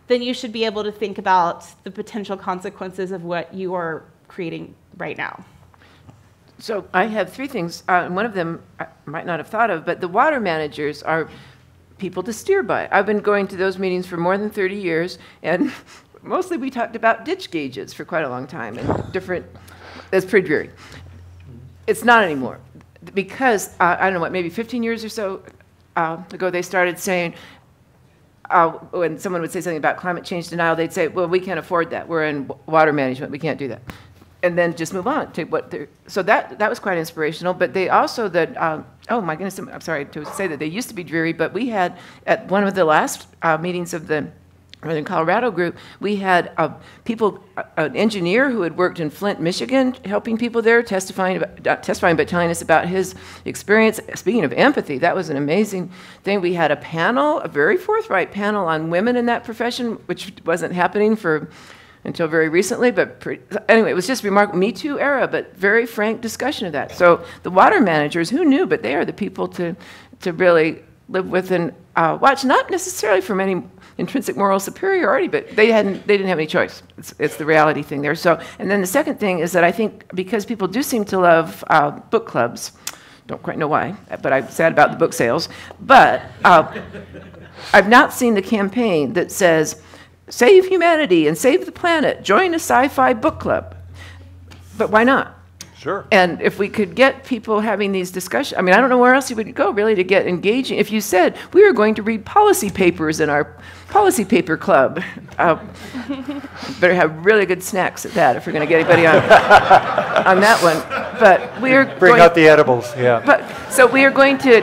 then you should be able to think about the potential consequences of what you are creating right now. So I have 3 things. One of them I might not have thought of, but the water managers are people to steer by. I've been going to those meetings for more than 30 years, and mostly we talked about ditch gauges for quite a long time, and different, that's pretty dreary. It's not anymore, because, I don't know what, maybe 15 years or so ago, they started saying, when someone would say something about climate change denial, they'd say, well, we can't afford that. We're in water management, we can't do that. And then just move on to what they're, so that was quite inspirational. But they also, oh my goodness, I'm sorry to say that they used to be dreary, but we had, at one of the last meetings of the Northern Colorado group, we had an engineer who had worked in Flint, Michigan, helping people there, testifying, but telling us about his experience. Speaking of empathy, that was an amazing thing. We had a panel, a very forthright panel on women in that profession, which wasn't happening until very recently, but anyway, it was just remarkable. Me Too era, but very frank discussion of that. So the water managers, who knew, but they are the people to really live with and watch, not necessarily from any intrinsic moral superiority, but they didn't have any choice. It's the reality thing there. So, and then the second thing is that I think because people do seem to love book clubs, don't quite know why, but I'm sad about the book sales, but I've not seen the campaign that says, save humanity and save the planet, join a sci-fi book club. But why not? Sure. And if we could get people having these discussions, I mean, I don't know where else you would go really to get engaging. If you said, we are going to read policy papers in our policy paper club, better have really good snacks at that if we're going to get anybody on that one. But we are Bring out the edibles, yeah. But so we are going to,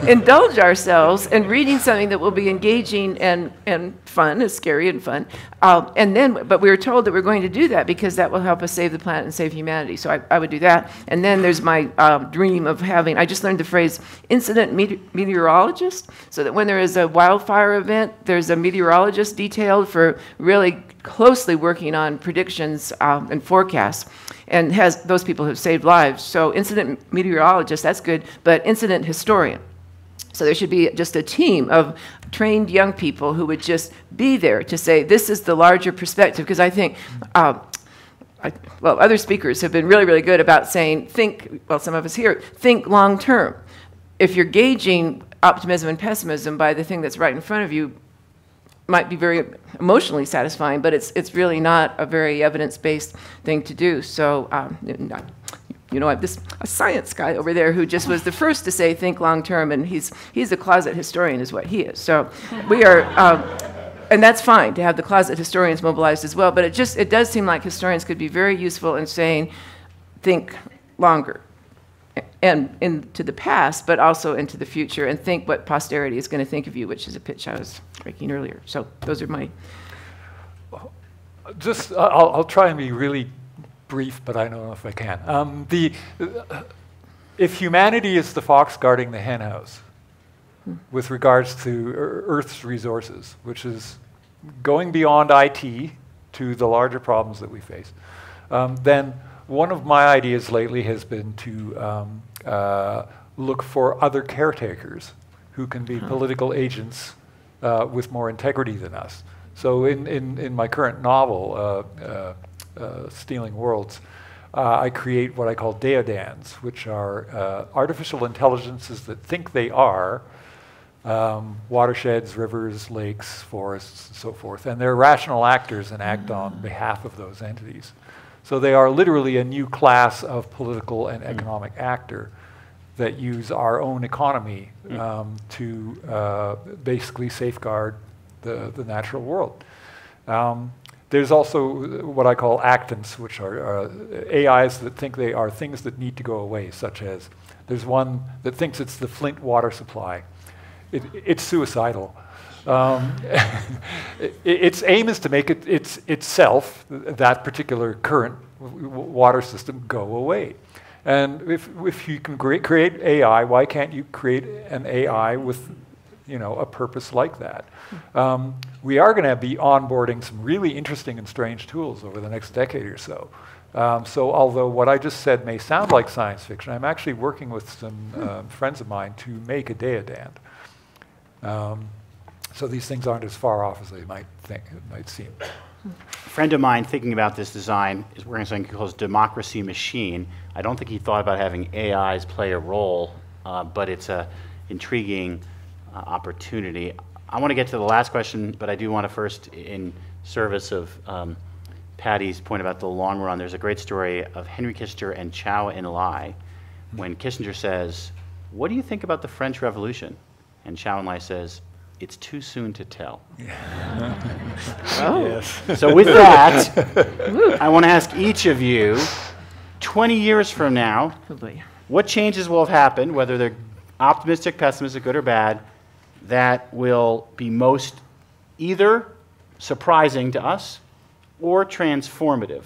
indulge ourselves in reading something that will be engaging and fun, is scary and fun. But we were told that we're going to do that because that will help us save the planet and save humanity. So I would do that. And then there's my dream of having, I just learned the phrase incident meteorologist, so that when there is a wildfire event, there's a meteorologist detailed for really closely working on predictions and forecasts. And those people have saved lives. So incident meteorologist, that's good, but incident historian. So there should be just a team of trained young people who would just be there to say, this is the larger perspective. Because I think, other speakers have been really, really good about saying, some of us here, think long term. If you're gauging optimism and pessimism by the thing that's right in front of you, might be very emotionally satisfying, but it's really not a very evidence-based thing to do. So, a science guy over there who just was the first to say think long-term, and he's a closet historian is what he is. So we are, and that's fine to have the closet historians mobilized as well, but it does seem like historians could be very useful in saying think longer and into the past, but also into the future, and think what posterity is going to think of you, which is a pitch I was making earlier. So those are my... I'll try and be really brief, but I don't know if I can. If humanity is the fox guarding the hen house with regards to Earth's resources, which is going beyond IT to the larger problems that we face, then one of my ideas lately has been to look for other caretakers who can be political agents with more integrity than us. So in my current novel, Stealing Worlds, I create what I call deodans, which are artificial intelligences that think they are watersheds, rivers, lakes, forests, and so forth. And they're rational actors and act on behalf of those entities. So they are literally a new class of political and economic actor that use our own economy to basically safeguard the natural world. There's also what I call actants, which are AIs that think they are things that need to go away, such as there's one that thinks it's the Flint water supply. It's suicidal. Its aim is to make itself, that particular current water system, go away. And if you can create AI, why can't you create an AI with a purpose like that? We are going to be onboarding some really interesting and strange tools over the next decade or so. So although what I just said may sound like science fiction, I'm actually working with some friends of mine to make a deodand. So these things aren't as far off as they might seem. A friend of mine thinking about this design is working on something he calls democracy machine. I don't think he thought about having AIs play a role, but it's an intriguing opportunity. I want to get to the last question, but I do want to first, in service of Patty's point about the long run, there's a great story of Henry Kissinger and Chou En-lai, when Kissinger says, "What do you think about the French Revolution?" And Chou En-lai says, "It's too soon to tell." Oh. Yes. So with that, I want to ask each of you, 20 years from now, what changes will have happened, whether they're optimistic, pessimistic, good or bad, that will be most either surprising to us or transformative?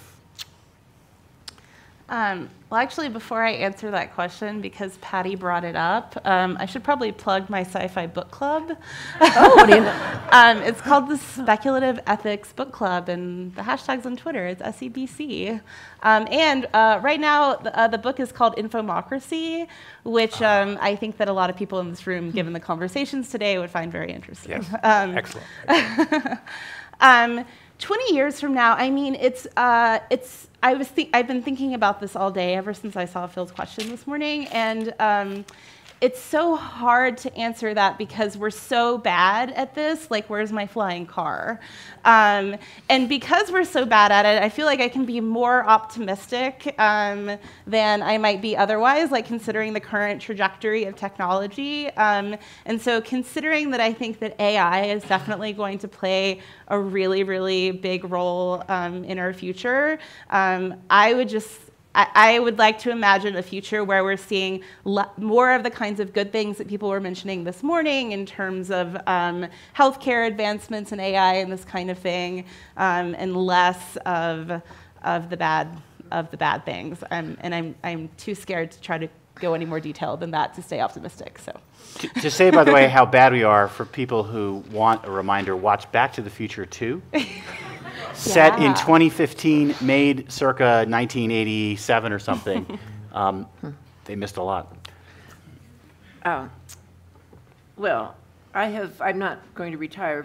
Well, actually, before I answer that question, because Patty brought it up, I should probably plug my sci-fi book club. Oh, what do you know? It's called the Speculative Ethics Book Club, and the hashtag's on Twitter. It's SEBC. And right now, the book is called Infomocracy, which I think that a lot of people in this room, given the conversations today, would find very interesting. Yes. Excellent. 20 years from now, I mean, I've been thinking about this all day ever since I saw Phil's question this morning, and it's so hard to answer that because we're so bad at this. Like, where's my flying car? And because we're so bad at it, I feel like I can be more optimistic than I might be otherwise, like considering the current trajectory of technology. And so considering that I think that AI is definitely going to play a really, really big role in our future, I would just I would like to imagine a future where we're seeing more of the kinds of good things that people were mentioning this morning in terms of healthcare advancements and AI and this kind of thing, and less of the bad things. And I'm too scared to try to go any more detailed than that to stay optimistic. So. To say, by the way, how bad we are, for people who want a reminder, watch Back to the Future 2. Set in 2015, made circa 1987 or something. They missed a lot. Well, I'm not going to retire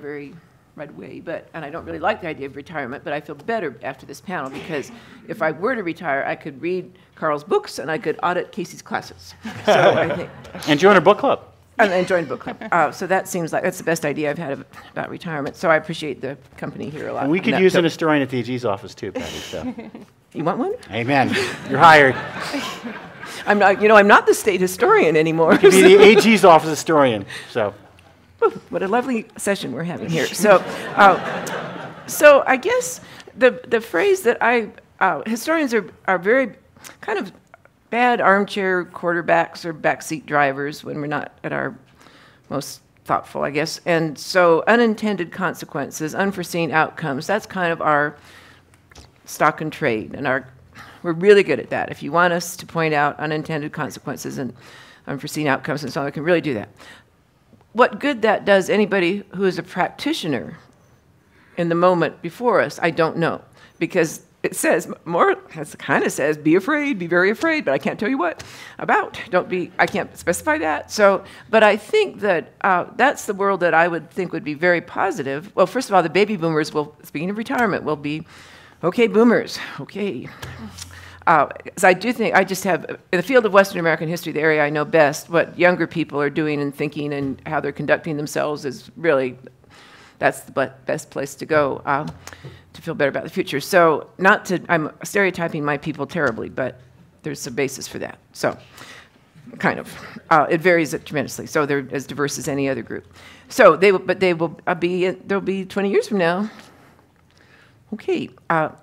right away, and I don't really like the idea of retirement, but I feel better after this panel, because if I were to retire, I could read Carl's books and I could audit Casey's classes. So I think, and join a book club. And join book club. So that seems like that's the best idea I've had about retirement. So I appreciate the company here a lot. And we could use an historian at the AG's office too, Patty. So. You want one? Amen. You're hired. I'm not the state historian anymore. You could be the AG's office historian. So. What a lovely session we're having here. So, so I guess the phrase that historians are very kind of bad armchair quarterbacks or backseat drivers when we're not at our most thoughtful, I guess. And so unintended consequences, unforeseen outcomes, that's kind of our stock and trade. And we're really good at that. If you want us to point out unintended consequences and unforeseen outcomes and so on, we can really do that. What good that does anybody who is a practitioner in the moment before us, I don't know. Because it says, it kind of says, be afraid, be very afraid, but I can't tell you what about. I can't specify that. So, but I think that that's the world that I would think would be very positive. Well, first of all, the baby boomers speaking of retirement, will be, okay, boomers, okay. So I do think, I just have, in the field of Western American history, the area I know best, what younger people are doing and thinking and how they're conducting themselves is really, that's the best place to go to feel better about the future. So I'm stereotyping my people terribly, but there's a basis for that. So kind of, it varies tremendously. So they're as diverse as any other group. So they'll be 20 years from now. Okay,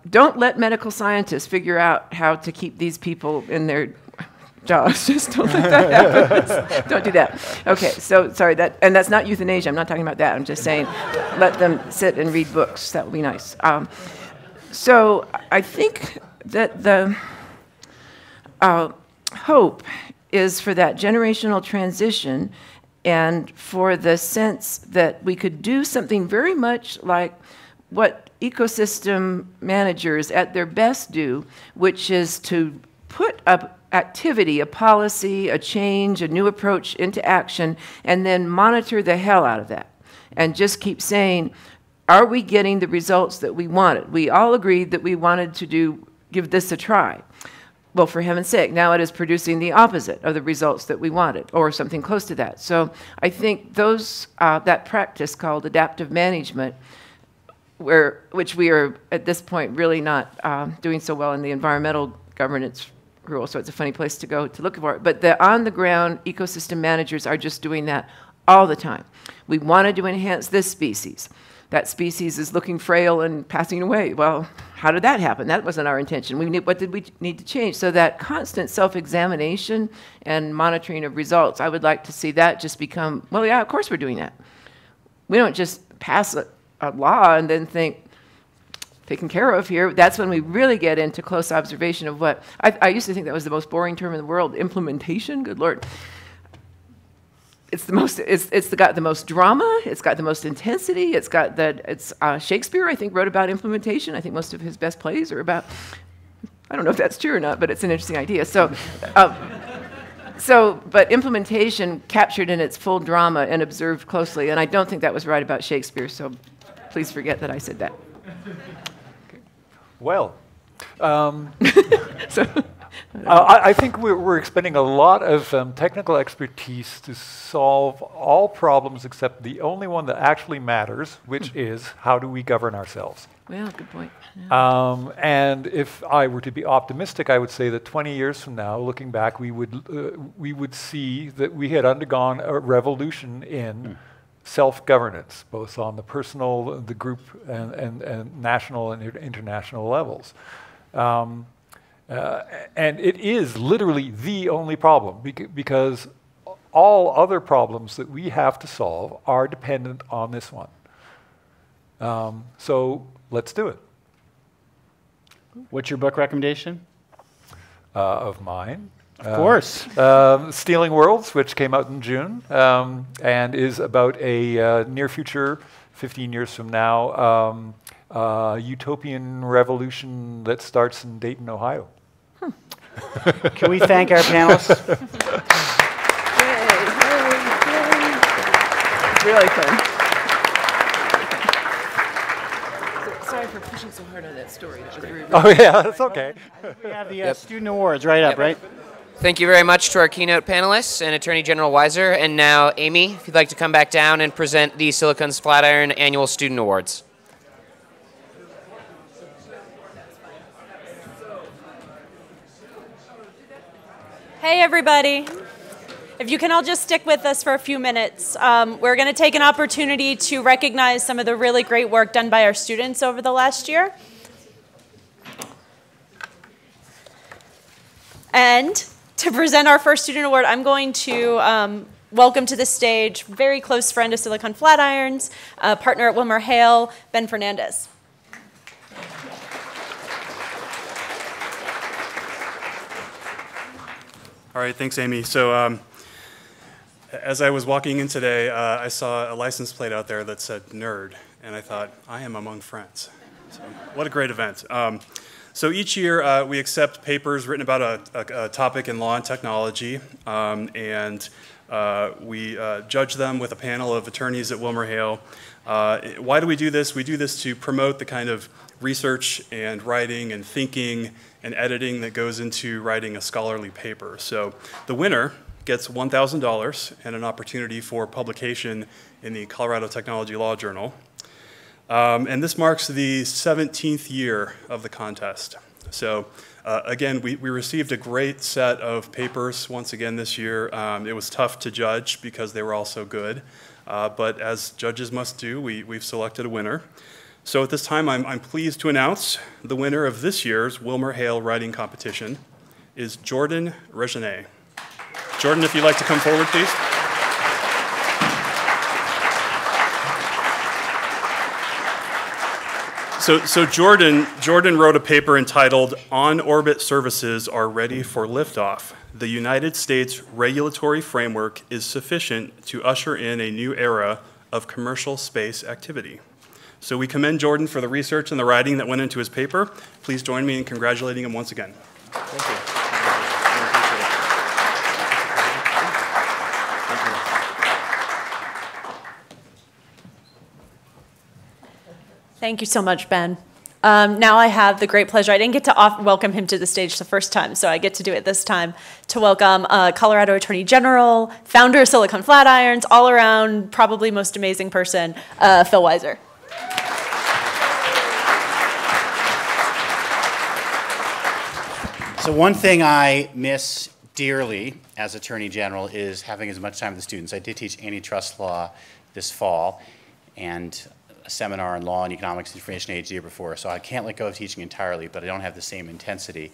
don't let medical scientists figure out how to keep these people in their jobs. Just don't let that happen. Don't do that. Okay, so sorry, and that's not euthanasia. I'm not talking about that. I'm just saying let them sit and read books. That would be nice. So I think that the hope is for that generational transition and for the sense that we could do something very much like what ecosystem managers at their best do, which is to put up activity, a policy, a change, a new approach into action, and then monitor the hell out of that. And just keep saying, are we getting the results that we wanted? We all agreed that we wanted to give this a try. Well, for heaven's sake, now it is producing the opposite of the results that we wanted, or something close to that. So I think that practice called adaptive management, which we are at this point really not doing so well in the environmental governance rule, so it's a funny place to go to look for it. But the on-the-ground ecosystem managers are just doing that all the time. We wanted to enhance this species. That species is looking frail and passing away. Well, how did that happen? That wasn't our intention. What did we need to change? So that constant self-examination and monitoring of results, I would like to see that just become, well, yeah, of course we're doing that. We don't just pass a law and then think, taken care of here. That's when we really get into close observation of what, I used to think that was the most boring term in the world, implementation, good Lord. It's got the most drama, it's got the most intensity, Shakespeare, I think, wrote about implementation. I think most of his best plays are about, I don't know if that's true or not, but it's an interesting idea. But implementation captured in its full drama and observed closely, and I don't think that was right about Shakespeare, so please forget that I said that. Well, I think we're expending a lot of technical expertise to solve all problems except the only one that actually matters, which is how do we govern ourselves? Well, good point. Yeah. And if I were to be optimistic, I would say that 20 years from now, looking back, we would see that we had undergone a revolution in self-governance, both on the personal, the group, and national and international levels. And it is literally the only problem because all other problems that we have to solve are dependent on this one. So let's do it. What's your book recommendation? Of mine. Of course. Stealing Worlds, which came out in June, and is about a near future, 15 years from now, utopian revolution that starts in Dayton, Ohio. Can we thank our panelists? It's really fun. Sorry for pushing so hard on that story. That was rude. Oh yeah, that's okay. We have the student awards right up, right? Thank you very much to our keynote panelists and Attorney General Weiser. And now, Amy, if you'd like to come back down and present the Silicon's Flatiron Annual Student Awards. Hey, everybody. If you can all just stick with us for a few minutes, we're going to take an opportunity to recognize some of the really great work done by our students over the last year. And to present our first student award, I'm going to welcome to the stage a very close friend of Silicon Flatirons, partner at WilmerHale, Ben Fernandez. All right, thanks, Amy. So as I was walking in today, I saw a license plate out there that said nerd, and I thought, I am among friends. So, what a great event. So each year we accept papers written about a topic in law and technology, and we judge them with a panel of attorneys at WilmerHale. Why do we do this? We do this to promote the kind of research and writing and thinking and editing that goes into writing a scholarly paper. So the winner gets $1,000 and an opportunity for publication in the Colorado Technology Law Journal. And this marks the 17th year of the contest. So again, we received a great set of papers once again this year. It was tough to judge because they were all so good. But as judges must do, we've selected a winner. So at this time, I'm pleased to announce the winner of this year's WilmerHale writing competition is Jordan Regenet. Jordan, if you'd like to come forward, please. So Jordan wrote a paper entitled On-Orbit Services Are Ready for Liftoff. The United States regulatory framework is sufficient to usher in a new era of commercial space activity. So we commend Jordan for the research and the writing that went into his paper. Please join me in congratulating him once again. Thank you. Thank you so much, Ben. Now I have the great pleasure, I didn't get to welcome him to the stage the first time, so I get to do it this time, to welcome Colorado Attorney General, founder of Silicon Flatirons, all around probably most amazing person, Phil Weiser. So one thing I miss dearly as Attorney General is having as much time with the students. I did teach antitrust law this fall and a seminar on law and economics information age the year before, so I can't let go of teaching entirely, but I don't have the same intensity.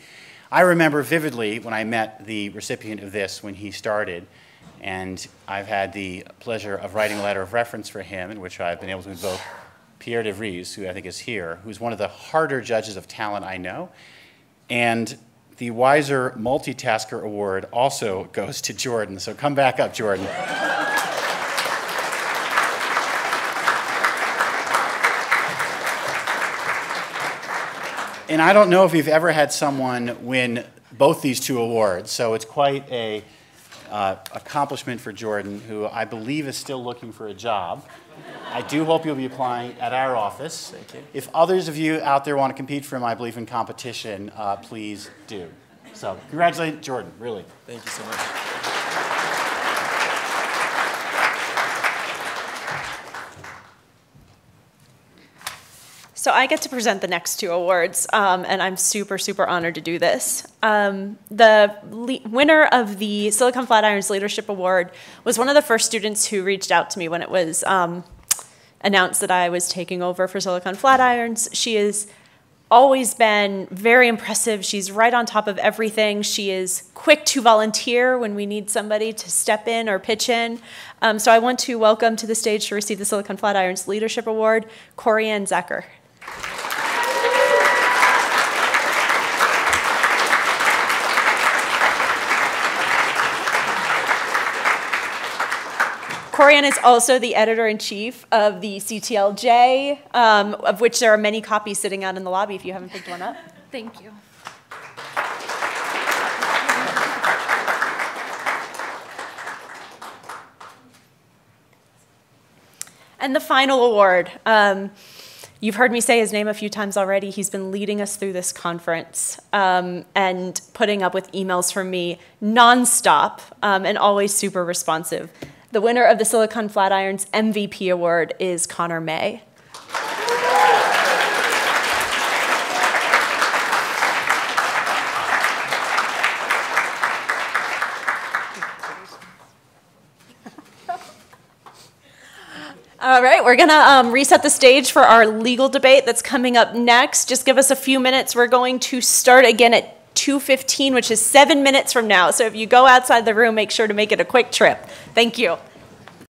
I remember vividly when I met the recipient of this when he started, and I've had the pleasure of writing a letter of reference for him in which I've been able to invoke Pierre de Vries, who I think is here, who's one of the harder judges of talent I know, and the Weiser Multitasker Award also goes to Jordan, so come back up, Jordan. And I don't know if you've ever had someone win both these two awards, so it's quite a accomplishment for Jordan, who I believe is still looking for a job. I do hope you'll be applying at our office. Thank you. If others of you out there want to compete for my belief in competition, please do. So congratulate Jordan, really. Thank you so much. So I get to present the next two awards, and I'm super, super honored to do this. The winner of the Silicon Flatirons Leadership Award was one of the first students who reached out to me when it was announced that I was taking over for Silicon Flatirons. She is always been very impressive. She's right on top of everything. She is quick to volunteer when we need somebody to step in or pitch in. So I want to welcome to the stage to receive the Silicon Flatiron's Leadership Award, Corianne Zacher. Corianne is also the editor-in-chief of the CTLJ, of which there are many copies sitting out in the lobby if you haven't picked one up. Thank you. And the final award. You've heard me say his name a few times already. He's been leading us through this conference and putting up with emails from me nonstop and always super responsive. The winner of the Silicon Flatiron's MVP award is Connor May. All right, we're going to reset the stage for our legal debate that's coming up next. Just give us a few minutes. We're going to start again at 2:15, which is 7 minutes from now. So if you go outside the room, make sure to make it a quick trip. Thank you.